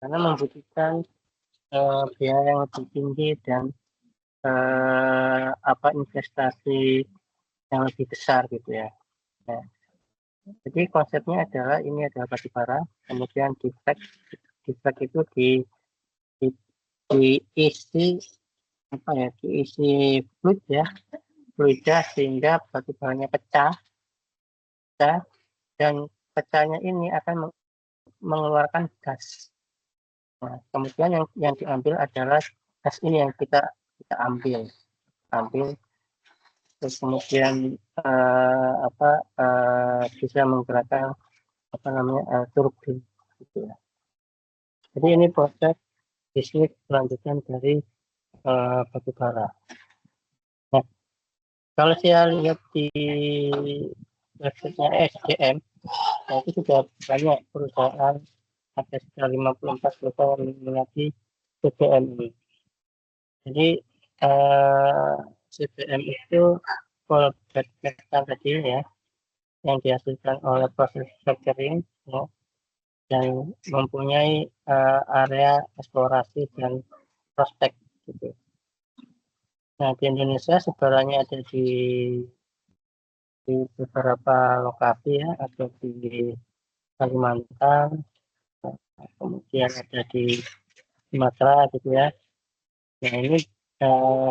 karena membutuhkan biaya yang lebih tinggi dan investasi yang lebih besar gitu ya. Nah, jadi konsepnya adalah ini adalah batu bara, kemudian di frac itu diisi diisi fluid ya, fluida sehingga batu baranya pecah, dan pecahnya ini akan mengeluarkan gas. Nah, kemudian yang diambil adalah gas ini yang kita ambil, terus kemudian bisa menggerakkan turbin gitu ya. Jadi ini proses bisnis kelanjutan dari batu bara. Nah, kalau saya lihat di website-nya SDM, nah itu sudah banyak perusahaan, ada sekitar 54 perusahaan yang meminati CBM ini. Jadi CBM itu kalau metal tadi ya, yang dihasilkan oleh proses fracturing ya, dan mempunyai area eksplorasi dan prospek gitu. Nah, di Indonesia sebenarnya ada di beberapa lokasi ya, ada di Kalimantan, kemudian ada di Sumatera gitu ya. Nah, ini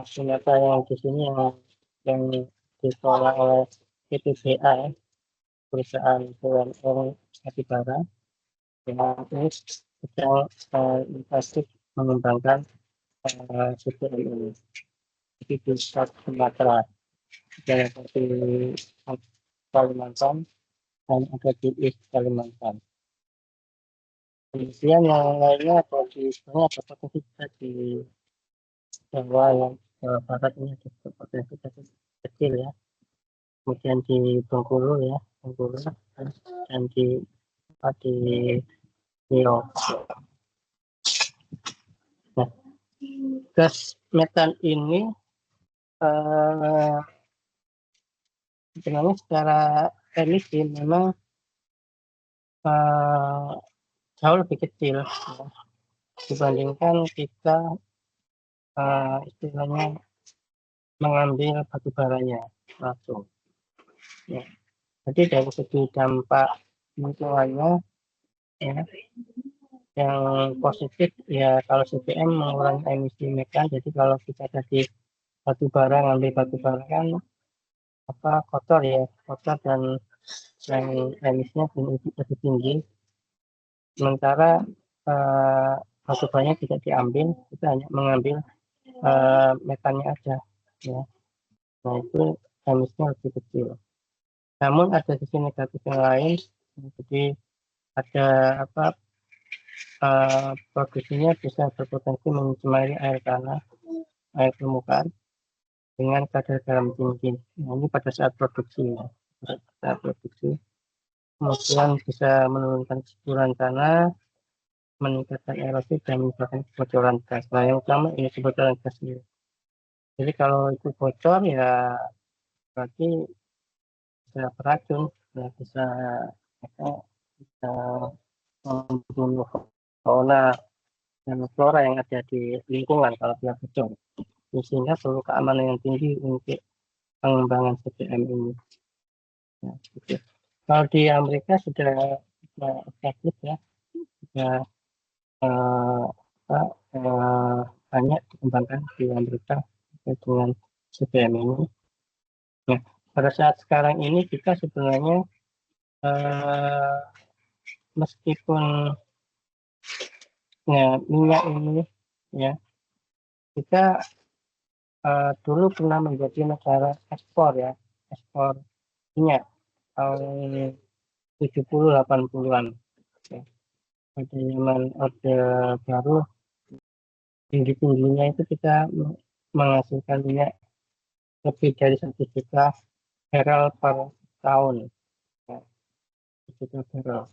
senjata yang di sini yang dikelola oleh PTBA ya, perusahaan BUMN Batubara, yang ini sedang intensif mengembangkan CBM ini. Jadi di Sumatera, ada di Kalimantan, dan ada di East Kalimantan. Kemudian yang lainnya ada di sebenarnya ada potensi kita di Jawa, yang Jawa Barat ini ada potensi kecil ya. Kemudian di Bengkulu ya, dan di Riau. Nah, gas metan ini sebenarnya secara emisi memang jauh lebih kecil ya, dibandingkan kita istilahnya mengambil batu baranya langsung. Ya. Jadi dari segi dampak lingkungannya ya, yang positif ya, kalau CBM mengurangi emisi metan. Jadi kalau kita tadi batu bara, ngambil batu bara kan kotor dan emisinya lebih tinggi. Sementara batu baranya tidak diambil, kita hanya mengambil metannya aja ya. Nah, itu emisinya lebih kecil. Namun ada sisi negatif yang lain, jadi ada produksinya bisa berpotensi mencemari air tanah, air permukaan dengan kadar garam tinggi. Nah, ini pada saat produksi ya. Kemudian bisa menurunkan kesuburan tanah, meningkatkan erosi, dan menyebabkan kebocoran gas. Nah, yang utama ini kebocoran gas ini. Jadi kalau itu bocor ya berarti bisa beracun, ya bisa membunuh fauna dan flora yang ada di lingkungan kalau dia bocor. Sehingga perlu keamanan yang tinggi untuk pengembangan CBM ini. Ya, gitu. Kalau di Amerika sudah efektif ya, sudah banyak dikembangkan di Amerika dengan CBM ini. Nah, pada saat sekarang ini kita sebenarnya meskipun ya, minyak ini ya, kita dulu pernah menjadi negara ekspor minyak tahun 70-80-an ya. Pada zaman Orde Baru, tinggi-tingginya itu kita menghasilkan minyak lebih dari 1 juta barrel per tahun ya, 1 juta barrel.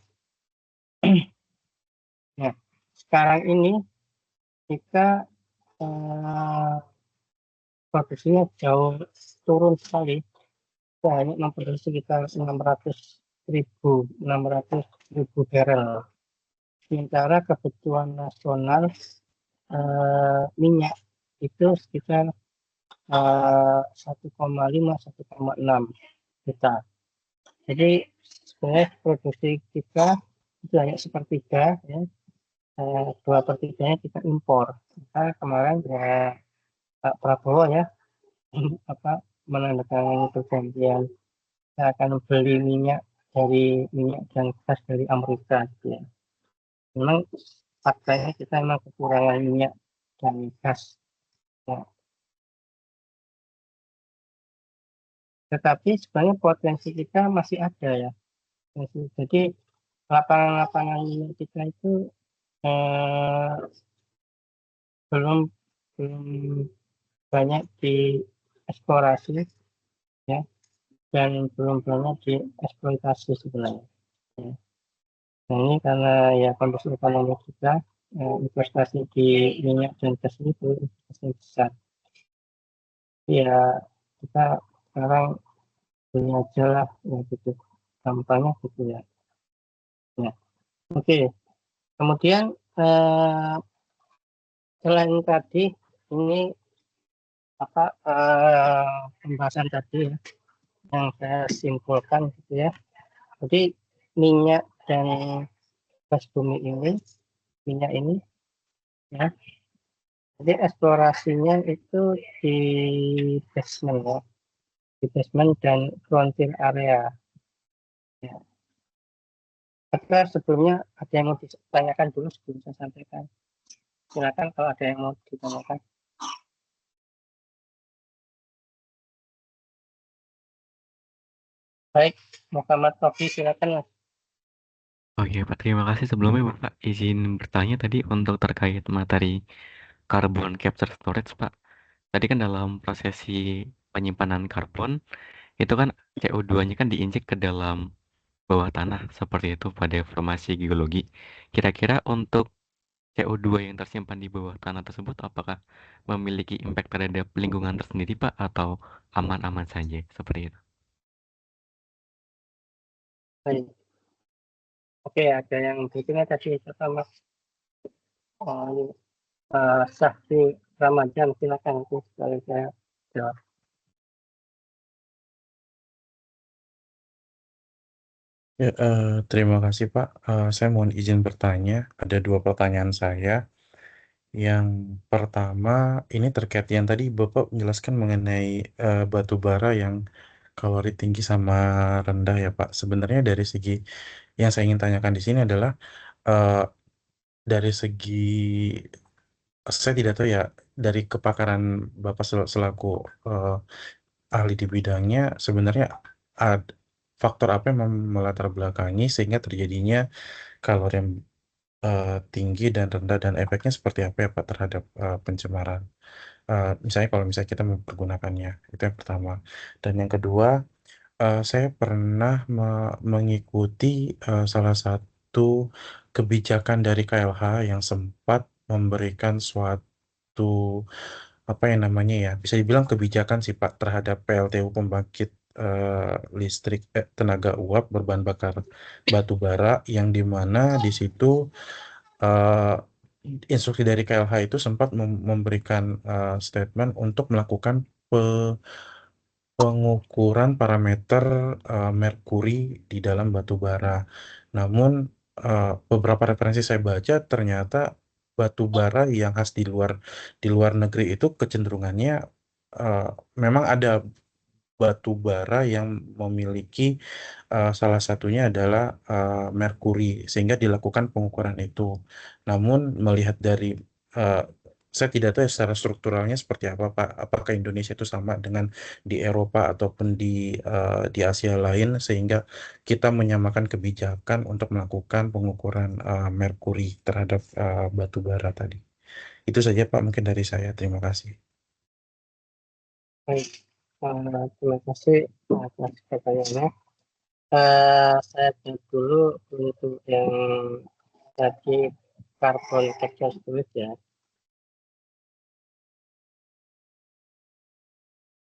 Nah, sekarang ini kita produksinya jauh turun sekali. Kita hanya memproduksi sekitar 600.000 barrel. Sementara kebutuhan nasional minyak itu sekitar 1,5-1,6 juta. Jadi sebenarnya produksi kita itu hanya sepertiga ya, 2/3-nya kita impor. Maka kemarin ya Pak Prabowo ya menandatangani perjanjian kita akan beli minyak dan gas dari Amerika gitu ya. Memang faktanya kita memang kekurangan minyak dan gas ya. Tetapi sebenarnya potensi kita masih ada ya. Jadi lapangan-lapangan minyak kita itu eh, belum belum banyak dieksplorasi ya, dan belum banyak dieksploitasi sebenarnya ya. Nah, ini karena ya kondisi ekonomi kita, investasi di minyak dan gas ini belum investasi besar. Ya kita sekarang beli aja lah ya gitu, gampangnya gitu ya. Ya, oke. Kemudian selain tadi ini pembahasan tadi ya, yang saya simpulkan gitu ya. Jadi minyak dan gas bumi ini, minyak ini ya. Jadi eksplorasinya itu di basement ya, di basement dan frontier area. Ya. Tapi sebelumnya ada yang mau ditanyakan dulu sebelum saya sampaikan. Silakan kalau ada yang mau ditanyakan. Baik, Muhammad Tofi silakan Mas. Oke Pak, terima kasih sebelumnya Bapak izin bertanya tadi untuk terkait materi carbon capture storage Pak. Tadi kan dalam prosesi penyimpanan karbon itu kan CO2-nya kan diinjek ke dalam bawah tanah seperti itu pada formasi geologi. Kira-kira untuk CO2 yang tersimpan di bawah tanah tersebut apakah memiliki impact terhadap lingkungan tersendiri Pak atau aman-aman saja seperti itu? Baik. Oke, ada yang berikutnya tadi Mas Syahri Ramadan, silakan itu sekali saya jawab. Ya, terima kasih Pak. Saya mohon izin bertanya. Ada 2 pertanyaan saya. Yang pertama, ini terkait yang tadi Bapak menjelaskan mengenai batu bara yang kalori tinggi sama rendah ya Pak. Sebenarnya dari segi yang saya ingin tanyakan di sini adalah eh, dari segi saya tidak tahu ya dari kepakaran Bapak selaku eh, ahli di bidangnya sebenarnya ada faktor apa yang melatar belakangi sehingga terjadinya kalori yang tinggi dan rendah dan efeknya seperti apa ya Pak terhadap pencemaran. Misalnya kalau misalnya kita mempergunakannya itu yang pertama. Dan yang kedua, saya pernah mengikuti salah satu kebijakan dari KLH yang sempat memberikan suatu apa yang namanya ya bisa dibilang kebijakan sih Pak terhadap PLTU pembangkit listrik tenaga uap berbahan bakar batu bara yang dimana di situ eh, instruksi dari KLH itu sempat memberikan statement untuk melakukan pengukuran parameter merkuri di dalam batu bara. Namun beberapa referensi saya baca ternyata batu bara yang khas di luar negeri itu kecenderungannya eh, memang ada batu bara yang memiliki salah satunya adalah merkuri sehingga dilakukan pengukuran itu. Namun melihat dari eh, saya tidak tahu ya secara strukturalnya seperti apa Pak. Apakah Indonesia itu sama dengan di Eropa ataupun di Asia lain sehingga kita menyamakan kebijakan untuk melakukan pengukuran merkuri terhadap batu bara tadi. Itu saja Pak mungkin dari saya. Terima kasih. Baik, terima kasih atas pertanyaannya. Saya jawab dulu untuk yang tadi carbon capture storage ya.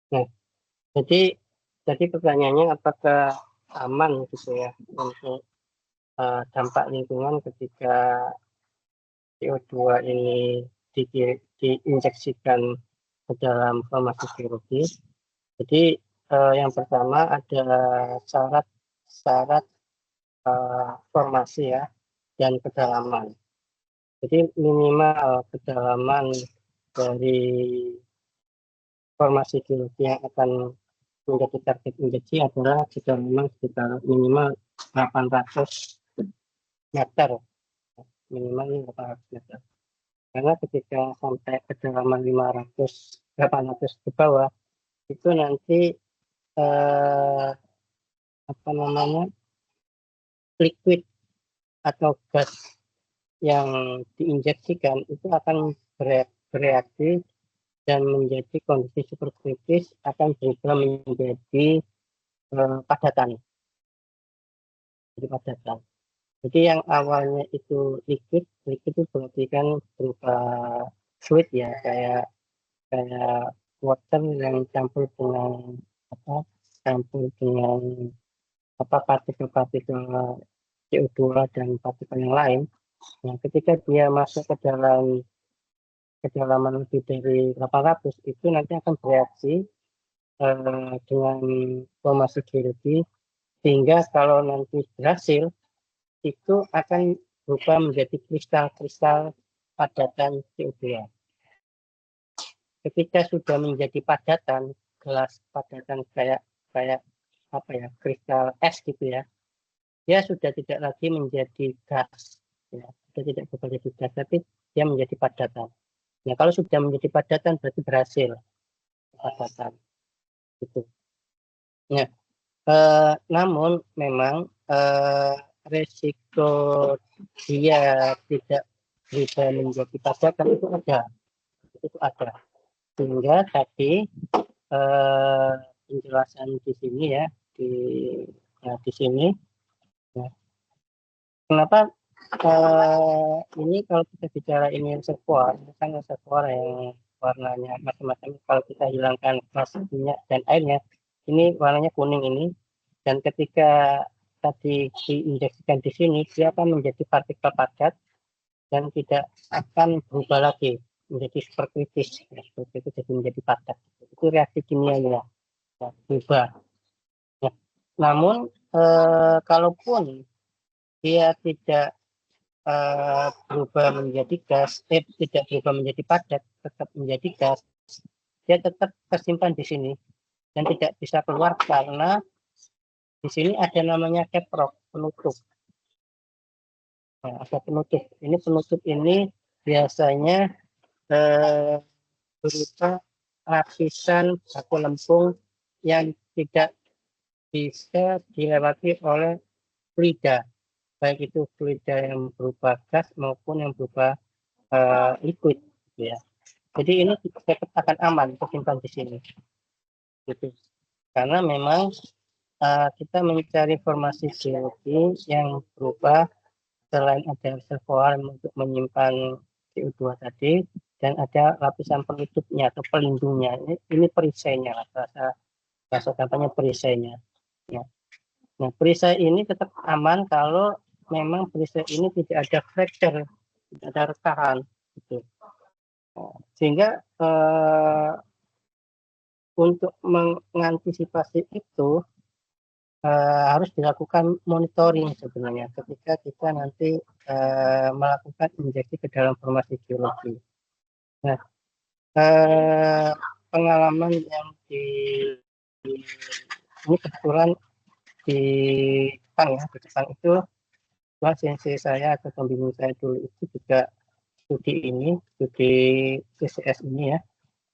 Nah, jadi pertanyaannya apakah aman gitu ya untuk dampak lingkungan ketika CO2 ini diinjeksikan ke dalam formasi geologi. Jadi yang pertama ada syarat formasi ya dan kedalaman. Jadi minimal kedalaman dari formasi geologi yang akan menjadi target injeksi adalah kedalaman sekitar minimal 800 meter, minimal 800 meter. Karena ketika sampai kedalaman 800 ke bawah, itu nanti liquid atau gas yang diinjeksikan itu akan bereaksi dan menjadi kondisi superkritis, akan berubah menjadi padatan. Jadi yang awalnya itu liquid itu berarti kan berupa fluid ya, kayak water yang campur dengan partikel-partikel CO2 dan partikel yang lain. Nah, ketika dia masuk ke dalam kedalaman lebih dari 800, itu nanti akan bereaksi dengan formasi geologi, sehingga kalau nanti berhasil itu akan berubah menjadi kristal-kristal padatan CO2. Ketika sudah menjadi padatan, gelas padatan kayak kristal es gitu ya, dia sudah tidak lagi menjadi gas, ya, sudah tidak berubah menjadi gas, tapi dia menjadi padatan. Nah, kalau sudah menjadi padatan berarti berhasil padatan. Gitu. Nah, namun memang resiko dia tidak bisa menjadi padatan itu ada. Sehingga tadi penjelasan di sini ya, di sini. Nah, kenapa ini kalau kita bicara ini reservoir, kan reservoir yang warnanya macam-macam. Kalau kita hilangkan plastik, minyak dan airnya, ini warnanya kuning ini. Dan ketika tadi diinjeksikan di sini, dia akan menjadi partikel padat dan tidak akan berubah lagi menjadi superkritis. Ya, seperti itu jadi menjadi padat. Itu reaksi kimianya, ya, berubah. Ya. Namun kalaupun dia tidak berubah menjadi gas, tidak berubah menjadi padat, tetap menjadi gas, dia tetap tersimpan di sini dan tidak bisa keluar karena di sini ada namanya caprock, penutup. Nah, ada penutup. Ini penutup ini biasanya berupa lapisan baku lempung yang tidak bisa dilewati oleh fluida, baik itu fluida yang berupa gas maupun yang berupa liquid, ya. Jadi ini tetap akan aman tersimpan di sini, gitu. Karena memang kita mencari formasi geologi yang berupa selain ada reservoir untuk menyimpan CO2 tadi, dan ada lapisan penutupnya atau pelindungnya. Ini perisainya, bahasa kampanye perisainya. Ya. Nah, perisai ini tetap aman kalau memang perisai ini tidak ada fracture, tidak ada rekahan, gitu. Sehingga untuk mengantisipasi itu harus dilakukan monitoring sebenarnya ketika kita nanti melakukan injeksi ke dalam formasi geologi. Nah, pengalaman yang ini kebetulan di Jepang itu, sensei saya atau pembimbing saya dulu itu juga studi CCS ini ya,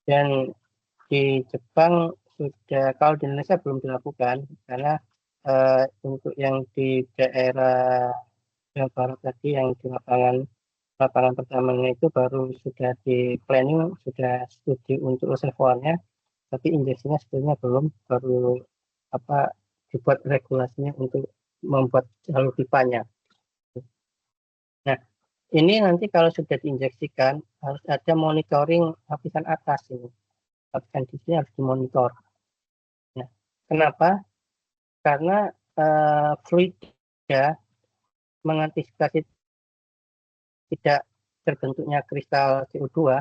dan di Jepang sudah, kalau di Indonesia belum dilakukan karena untuk yang di daerah Jawa Barat tadi yang di lapangan pertamanya itu baru sudah di planning, sudah studi untuk reservoirnya, tapi injeksinya sebetulnya belum, baru dibuat regulasinya untuk membuat jalur pipanya. Nah, ini nanti kalau sudah diinjeksikan harus ada monitoring lapisan atas ini. Lapisan di sini harus dimonitor. Nah, kenapa? Karena fluida mengantisipasi tidak terbentuknya kristal CO2,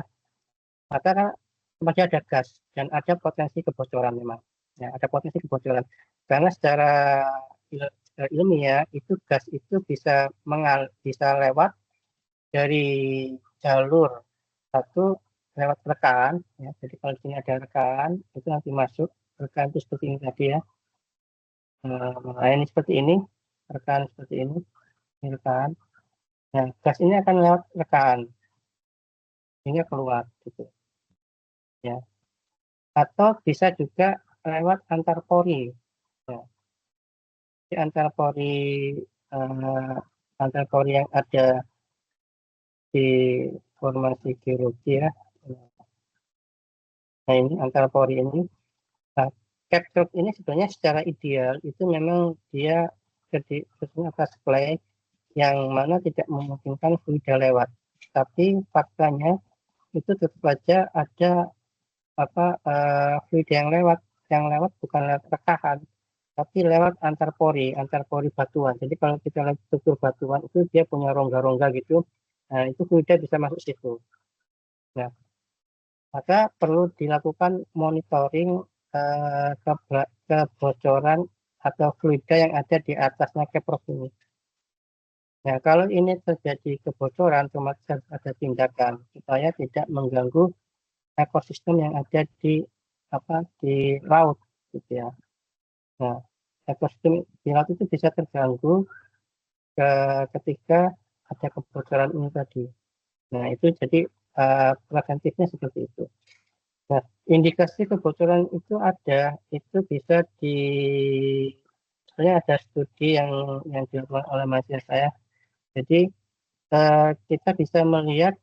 maka kan masih ada gas dan ada potensi kebocoran memang. Ya, ada potensi kebocoran. Karena secara ilmiah itu gas itu bisa lewat dari jalur satu lewat rekaan, ya. Jadi kalau di sini ada rekaan, itu nanti masuk rekaan itu seperti ini tadi ya. Ini seperti ini, rekaan seperti ini rekaan. Nah, gas ini akan lewat rekaan, hingga keluar gitu, ya. Atau bisa juga lewat antar pori, ya. Di antar pori yang ada di formasi geologi ya. Nah ini antar pori ini. Nah, capsule ini sebenarnya secara ideal itu memang dia sebenarnya atas clay yang mana tidak memungkinkan fluida lewat. Tapi faktanya itu tetap saja ada fluida yang lewat bukan lewat rekahan, tapi lewat antar pori batuan. Jadi kalau kita lihat struktur batuan itu dia punya rongga-rongga gitu, nah itu fluida bisa masuk situ. Nah, maka perlu dilakukan monitoring kebocoran atau fluida yang ada di atasnya keprov ini. Nah, kalau ini terjadi kebocoran, otomatis harus ada tindakan supaya tidak mengganggu ekosistem yang ada di laut, gitu ya. Nah, ekosistem di laut itu bisa terganggu ketika ada kebocoran ini tadi. Nah, itu jadi preventifnya seperti itu. Nah, indikasi kebocoran itu itu bisa sebenarnya ada studi yang dilakukan oleh mahasiswa saya. Jadi kita bisa melihat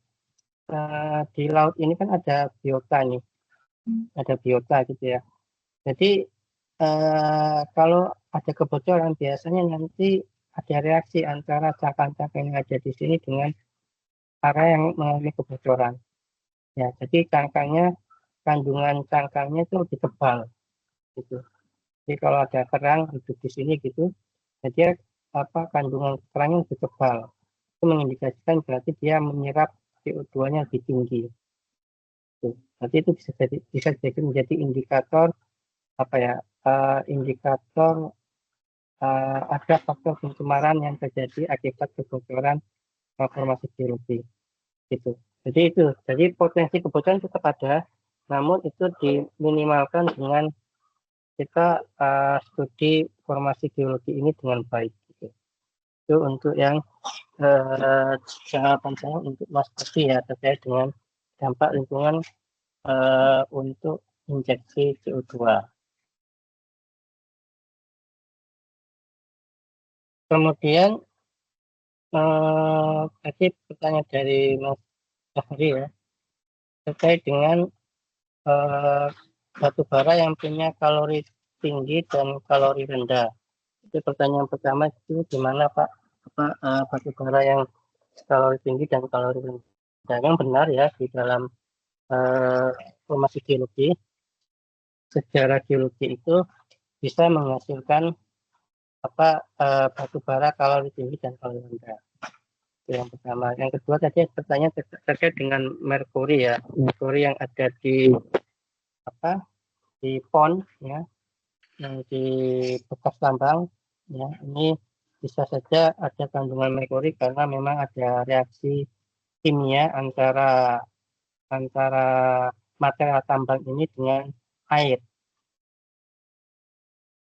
di laut ini kan ada biota nih, ada biota gitu ya. Jadi kalau ada kebocoran biasanya nanti ada reaksi antara cangkang-cangkang yang ada di sini dengan area yang mengalami kebocoran. Ya, jadi kandungan cangkangnya itu lebih tebal gitu. Jadi kalau ada kerang hidup di sini gitu, jadi kandungan kerangnya lebih tebal. Itu mengindikasikan berarti dia menyerap CO2-nya lebih tinggi. Nanti itu bisa jadi menjadi indikator indikator ada faktor pencemaran yang terjadi akibat kebocoran formasi geologi gitu. Jadi potensi kebocoran tetap ada, namun itu diminimalkan dengan kita studi formasi geologi ini dengan baik gitu. Itu untuk yang jawaban saya untuk Mas Pasti ya terkait dengan dampak lingkungan untuk injeksi CO2. Kemudian tadi pertanyaan dari Mas Fahri ya terkait dengan batu bara yang punya kalori tinggi dan kalori rendah. Itu pertanyaan pertama itu gimana Pak batu bara yang kalori tinggi dan kalori rendah. Yang benar ya di dalam formasi geologi, sejarah geologi itu bisa menghasilkan batu bara kalori tinggi dan kalori rendah. Itu yang pertama. Yang kedua tadi pertanyaan terkait dengan merkuri ya, merkuri yang ada di pon ya, yang di bekas tambang ya, ini bisa saja ada kandungan merkuri karena memang ada reaksi kimia antara material tambang ini dengan air.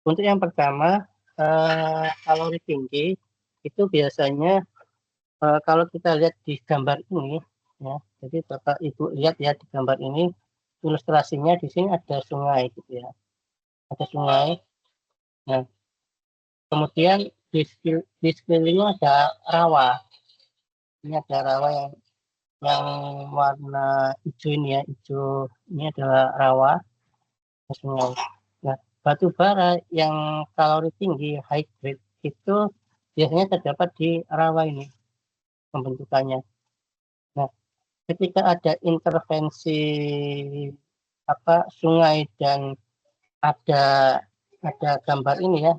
Untuk yang pertama, kalori tinggi itu biasanya kalau kita lihat di gambar ini ya, jadi Bapak Ibu lihat ya di gambar ini ilustrasinya di sini ada sungai gitu ya, ada sungai. Nah, kemudian di sekelilingnya ada rawa. Ini ada rawa yang warna hijau ini ya, hijau ini adalah rawa sungai. Nah, batu bara yang kalori tinggi high grade itu biasanya terdapat di rawa ini pembentukannya. Nah, ketika ada intervensi sungai dan ada gambar ini ya,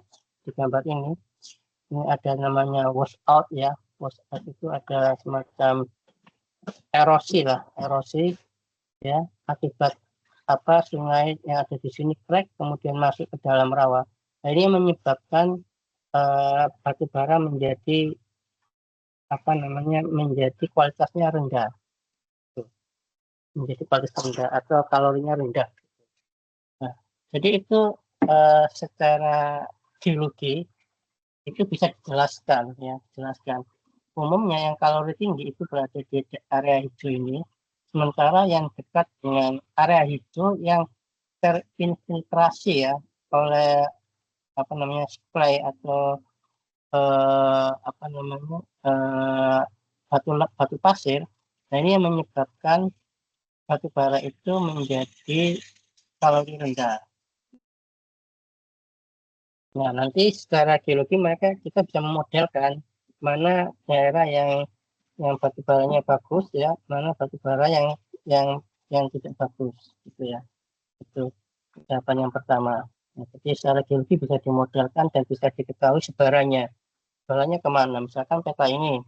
di gambar ini ada namanya wash out ya. Wash out itu ada semacam erosi ya, akibat sungai yang ada di sini crack kemudian masuk ke dalam rawa. Nah, ini menyebabkan batu bara menjadi menjadi kualitasnya rendah, menjadi kualitas rendah atau kalorinya rendah. Nah, jadi itu secara geologi itu bisa dijelaskan ya, umumnya yang kalori tinggi itu berada di area hijau ini, sementara yang dekat dengan area hijau yang terinfiltrasi ya oleh supply atau batu pasir. Nah, ini yang menyebabkan batu bara itu menjadi kalori rendah. Nah, nanti secara geologi kita bisa memodelkan mana daerah yang batu baranya bagus ya, mana batu bara yang tidak bagus gitu ya. Itu jawaban yang pertama. Nah, jadi secara geologi bisa dimodelkan dan bisa diketahui sebarannya kemana. Misalkan peta ini,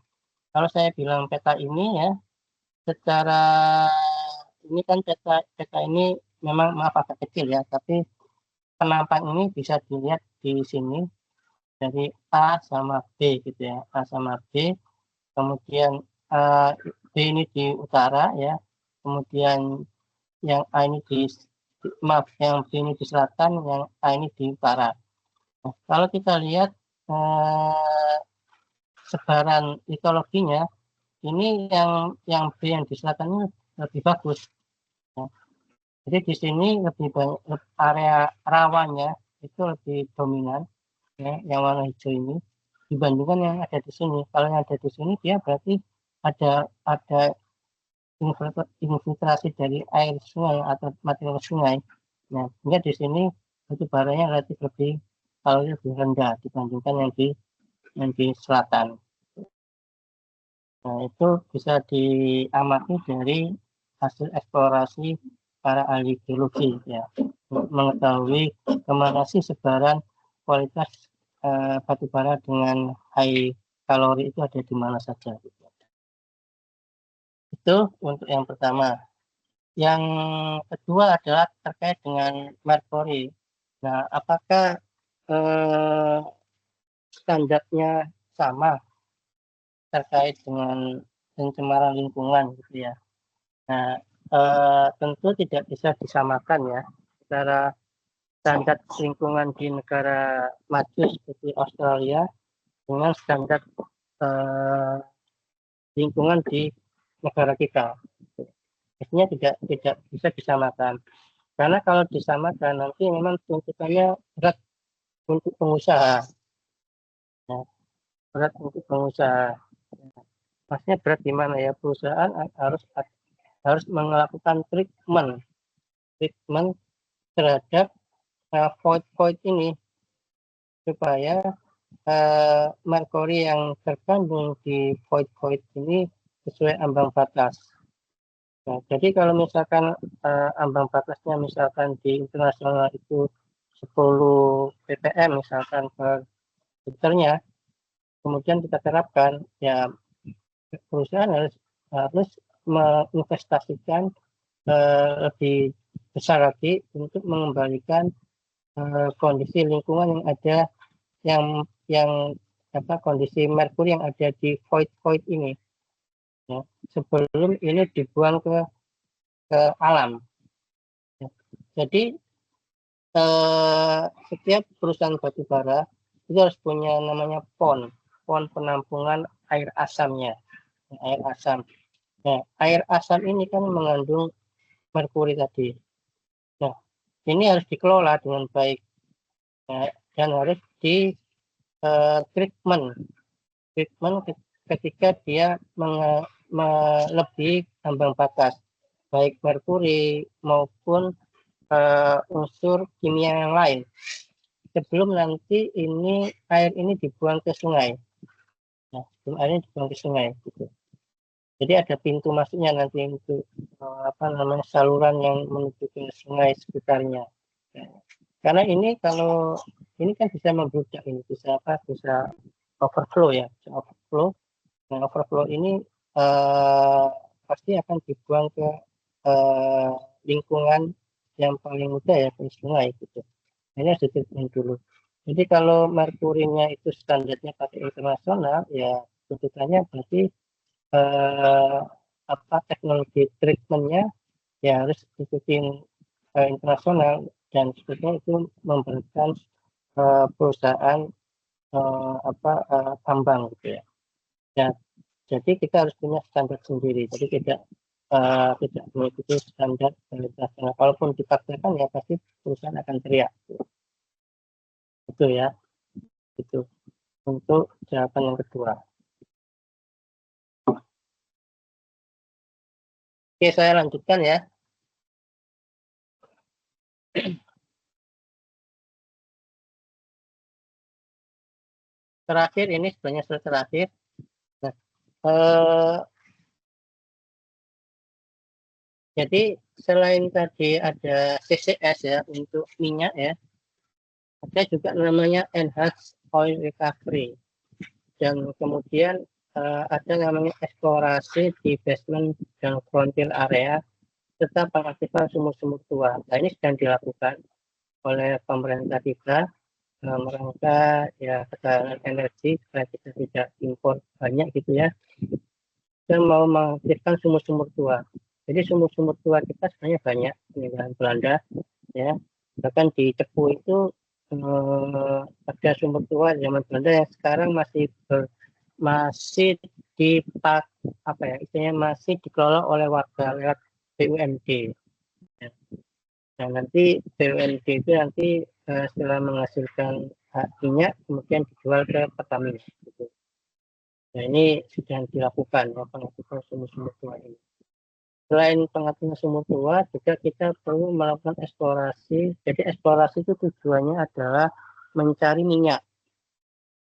kalau saya bilang peta ini ya, secara ini kan peta ini memang maaf agak kecil ya, tapi penampang ini bisa dilihat di sini dari A sama B gitu ya, A sama B, kemudian B ini di utara ya, kemudian yang A ini yang B ini di selatan, yang A ini di utara. Nah, kalau kita lihat sebaran litologinya, ini yang B yang di selatan ini lebih bagus. Nah, jadi di sini lebih banyak area rawannya itu lebih dominan ya, yang warna hijau ini dibandingkan yang ada di sini. Kalau yang ada di sini dia berarti ada infiltrasi dari air sungai atau material sungai. Nah, sehingga di sini batu baranya relatif lebih rendah dibandingkan yang di selatan. Nah, itu bisa diamati dari hasil eksplorasi para ahli geologi ya, mengetahui kemana sih sebaran kualitas batu bara dengan high kalori itu ada di mana saja. Itu untuk yang pertama. Yang kedua adalah terkait dengan merkuri. Nah, apakah standarnya sama terkait dengan pencemaran lingkungan gitu ya? Nah, tentu tidak bisa disamakan ya secara standar lingkungan di negara maju seperti Australia dengan standar lingkungan di negara kita. Artinya tidak bisa disamakan. Karena kalau disamakan nanti memang tuntutannya berat untuk pengusaha. Nah, berat untuk pengusaha. Maksudnya berat di mana ya? Perusahaan harus melakukan treatment terhadap void ini supaya merkuri yang terkandung di void ini sesuai ambang batas. Nah, jadi kalau misalkan ambang batasnya misalkan di internasional itu 10 ppm misalkan per liternya, kemudian kita terapkan ya perusahaan harus menginvestasikan lebih besar lagi untuk mengembalikan kondisi lingkungan yang ada yang kondisi merkuri yang ada di void ini ya, sebelum ini dibuang ke alam ya. Jadi setiap perusahaan batubara itu harus punya namanya pon penampungan air asamnya, air asam. Nah, air asam ini kan mengandung merkuri tadi. Nah, ini harus dikelola dengan baik dan harus di treatment ketika dia melebihi ambang batas, baik merkuri maupun unsur kimia yang lain. Sebelum nanti air ini dibuang ke sungai. Nah, sebelum air ini dibuang ke sungai gitu. Jadi ada pintu masuknya nanti untuk saluran yang menuju ke sungai sekitarnya. Karena ini kalau ini kan bisa membludak, ini bisa overflow ya, bisa overflow. Nah, overflow ini pasti akan dibuang ke lingkungan yang paling mudah ya, ke sungai gitu. Ini harus ditreatment dulu. Jadi kalau merkurinya itu standarnya pakai internasional ya kebutuhannya berarti teknologi treatmentnya ya harus ikutin internasional, dan sebetulnya itu memberikan perusahaan tambang gitu ya. Ya, jadi kita harus punya standar sendiri. Jadi tidak mengikuti standar internasional. Kalaupun dipaksakan ya pasti perusahaan akan teriak. Itu ya. Itu untuk jawaban yang kedua. Oke, saya lanjutkan ya. Terakhir ini sebenarnya sudah terakhir. Nah, jadi selain tadi ada CCS ya untuk minyak ya, ada juga namanya enhanced oil recovery, dan kemudian ada namanya eksplorasi di basement dan frontier area serta pengaktifan sumur-sumur tua. Nah, ini sedang dilakukan oleh pemerintah kita merangka ya ketahanan energi supaya kita tidak impor banyak gitu ya, dan mau mengaktifkan sumur-sumur tua. Jadi sumur-sumur tua kita sebenarnya banyak peninggalan Belanda ya, bahkan di Cepu itu ada sumur tua zaman Belanda yang sekarang masih istilahnya masih dikelola oleh warga lewat BUMD. Ya. Nah, nanti BUMD itu nanti setelah menghasilkan minyak kemudian dijual ke Pertamina. Gitu. Nah, ini sudah dilakukan ya, pengaktifan sumur-sumur tua ini. Selain pengaktifan sumur tua, juga kita perlu melakukan eksplorasi. Jadi eksplorasi itu tujuannya adalah mencari minyak.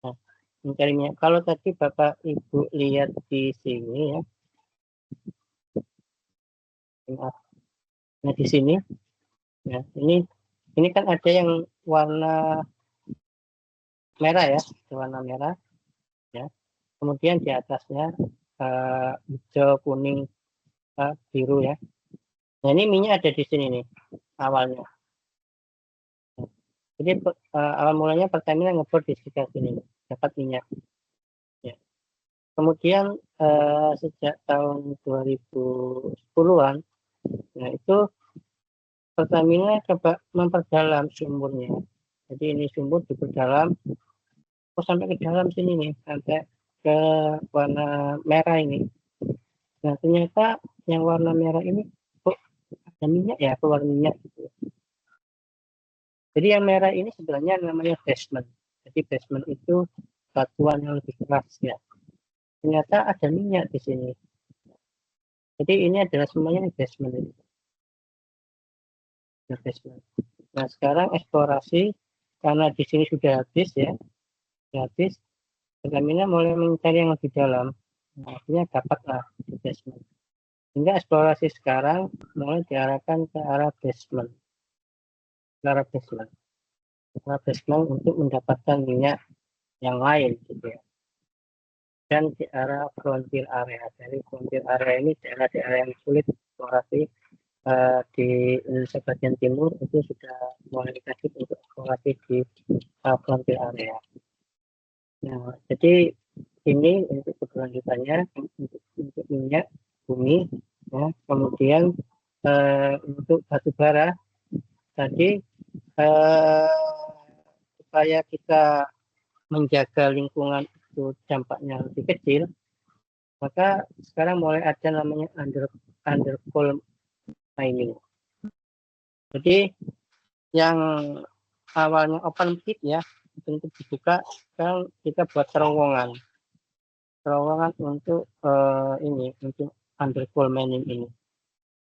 Nah, mencari minyak. Kalau tadi Bapak Ibu lihat di sini ya, nah di sini, ya ini kan ada yang warna merah ya, warna merah, ya. Kemudian di atasnya hijau, kuning, biru ya. Nah ini minyak ada di sini nih awalnya. Jadi awal mulanya Pertamina ngebor di sekitar sini dapat minyak. Ya. Kemudian sejak tahun 2010-an, nah itu Pertamina coba memperdalam sumurnya. Jadi ini sumur diperdalam, sampai ke dalam sini nih, sampai ke warna merah ini. Nah ternyata yang warna merah ini kok ada minyak ya, keluar minyak gitu. Jadi yang merah ini sebenarnya namanya basement. Jadi basement itu batuan yang lebih keras ya. Ternyata ada minyak di sini. Jadi ini adalah semuanya basement ini. Basement. Nah sekarang eksplorasi karena di sini sudah habis ya, habis. Pertamina mulai mencari yang lebih dalam. Nah, akhirnya dapatlah di basement. Sehingga eksplorasi sekarang mulai diarahkan ke arah basement. Ke arah basement untuk mendapatkan minyak yang lain gitu ya. Dan di arah frontier area. Dari frontier area ini daerah-daerah yang sulit eksplorasi di Indonesia bagian timur itu sudah mulai dikasih untuk eksplorasi di frontier area. Nah, jadi ini untuk keberlanjutannya untuk minyak bumi, ya. Kemudian untuk batu bara tadi supaya kita menjaga lingkungan itu dampaknya lebih kecil, maka sekarang mulai ada namanya undercoal mining. Jadi yang awalnya open pit ya, untuk dibuka, sekarang kita buat terowongan untuk untuk undercoal mining ini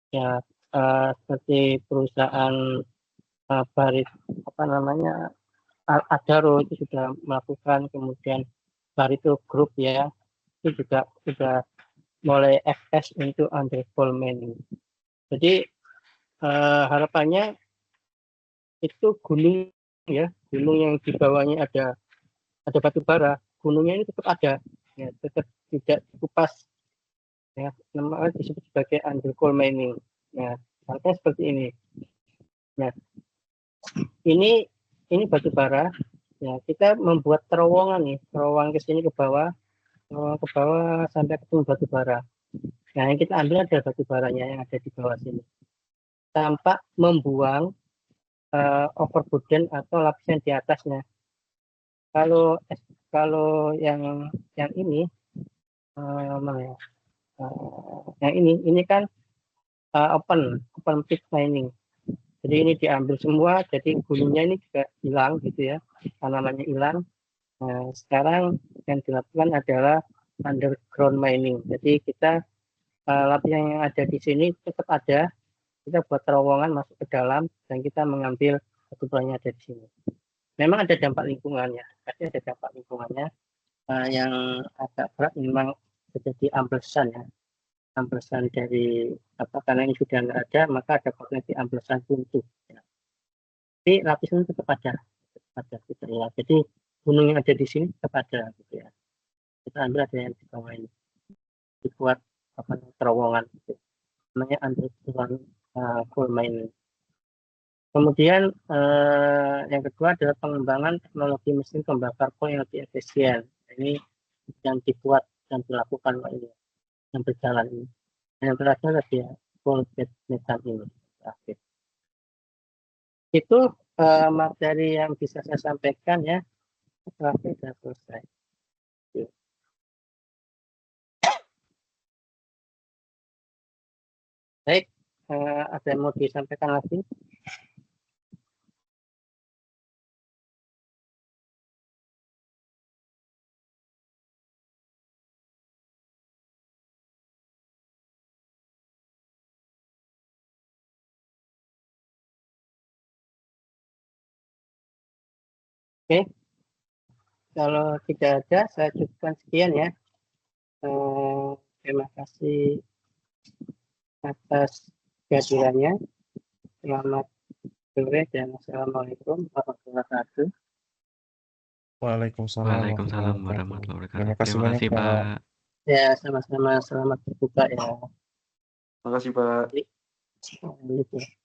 ya, seperti perusahaan Barit Adaro itu sudah melakukan, kemudian Barito Group ya itu juga sudah mulai FS untuk undercoal mining. Jadi harapannya itu gunung ya, gunung yang di bawahnya ada batu bara, gunungnya ini tetap ada ya, tetap tidak dikupas ya, namanya disebut sebagai undercoal mining. Nah, artinya seperti ini. Nah, ini batu bara ya, kita membuat terowongan nih, terowongan ke sini ke bawah ke bawah sampai ketemu batu bara. Nah, yang kita ambil adalah batu baranya yang ada di bawah sini. Tanpa membuang overburden atau lapisan di atasnya. Kalau yang ini yang ini kan open pit mining. Jadi ini diambil semua, jadi gunungnya ini juga hilang gitu ya, tanamannya hilang. Nah, sekarang yang dilakukan adalah underground mining. Jadi kita lapisan yang ada di sini tetap ada, kita buat terowongan masuk ke dalam dan kita mengambil batu baranya ada di sini. Memang ada dampak lingkungannya, pasti ada dampak lingkungannya yang agak berat memang terjadi amblesan ya, amblesan dari karena ini sudah nggak ada, maka ada potensi amblesan runtuh. Ya. Tapi lapisan tetap ada gitu ya. Jadi gunung yang ada di sini tetap ada gitu ya. Kita ambil ada yang di bawah ini, dibuat terowongan gitu. Namanya underground coal mining. Kemudian yang kedua adalah pengembangan teknologi mesin pembakar coal yang lebih efisien. Ini yang dibuat dan dilakukan ini, yang berjalan ini. Yang terakhir adalah ya coal bed methane ini. Terakhir. Itu materi yang bisa saya sampaikan ya. Terakhir sudah selesai. Baik, ada yang mau disampaikan lagi? Oke, kalau tidak ada, saya cukupkan sekian ya. Terima kasih atas kehadirannya. Selamat sore dan assalamualaikum warahmatullahi wabarakatuh. Waalaikumsalam Waalaikumsalam wabarakatuh. warahmatullahi Terima wabarakatuh. kasih Terima banyak, kasih, Pak. Pak. Ya, sama-sama. Selamat berbuka ya. Terima kasih, Pak. Assalamualaikum.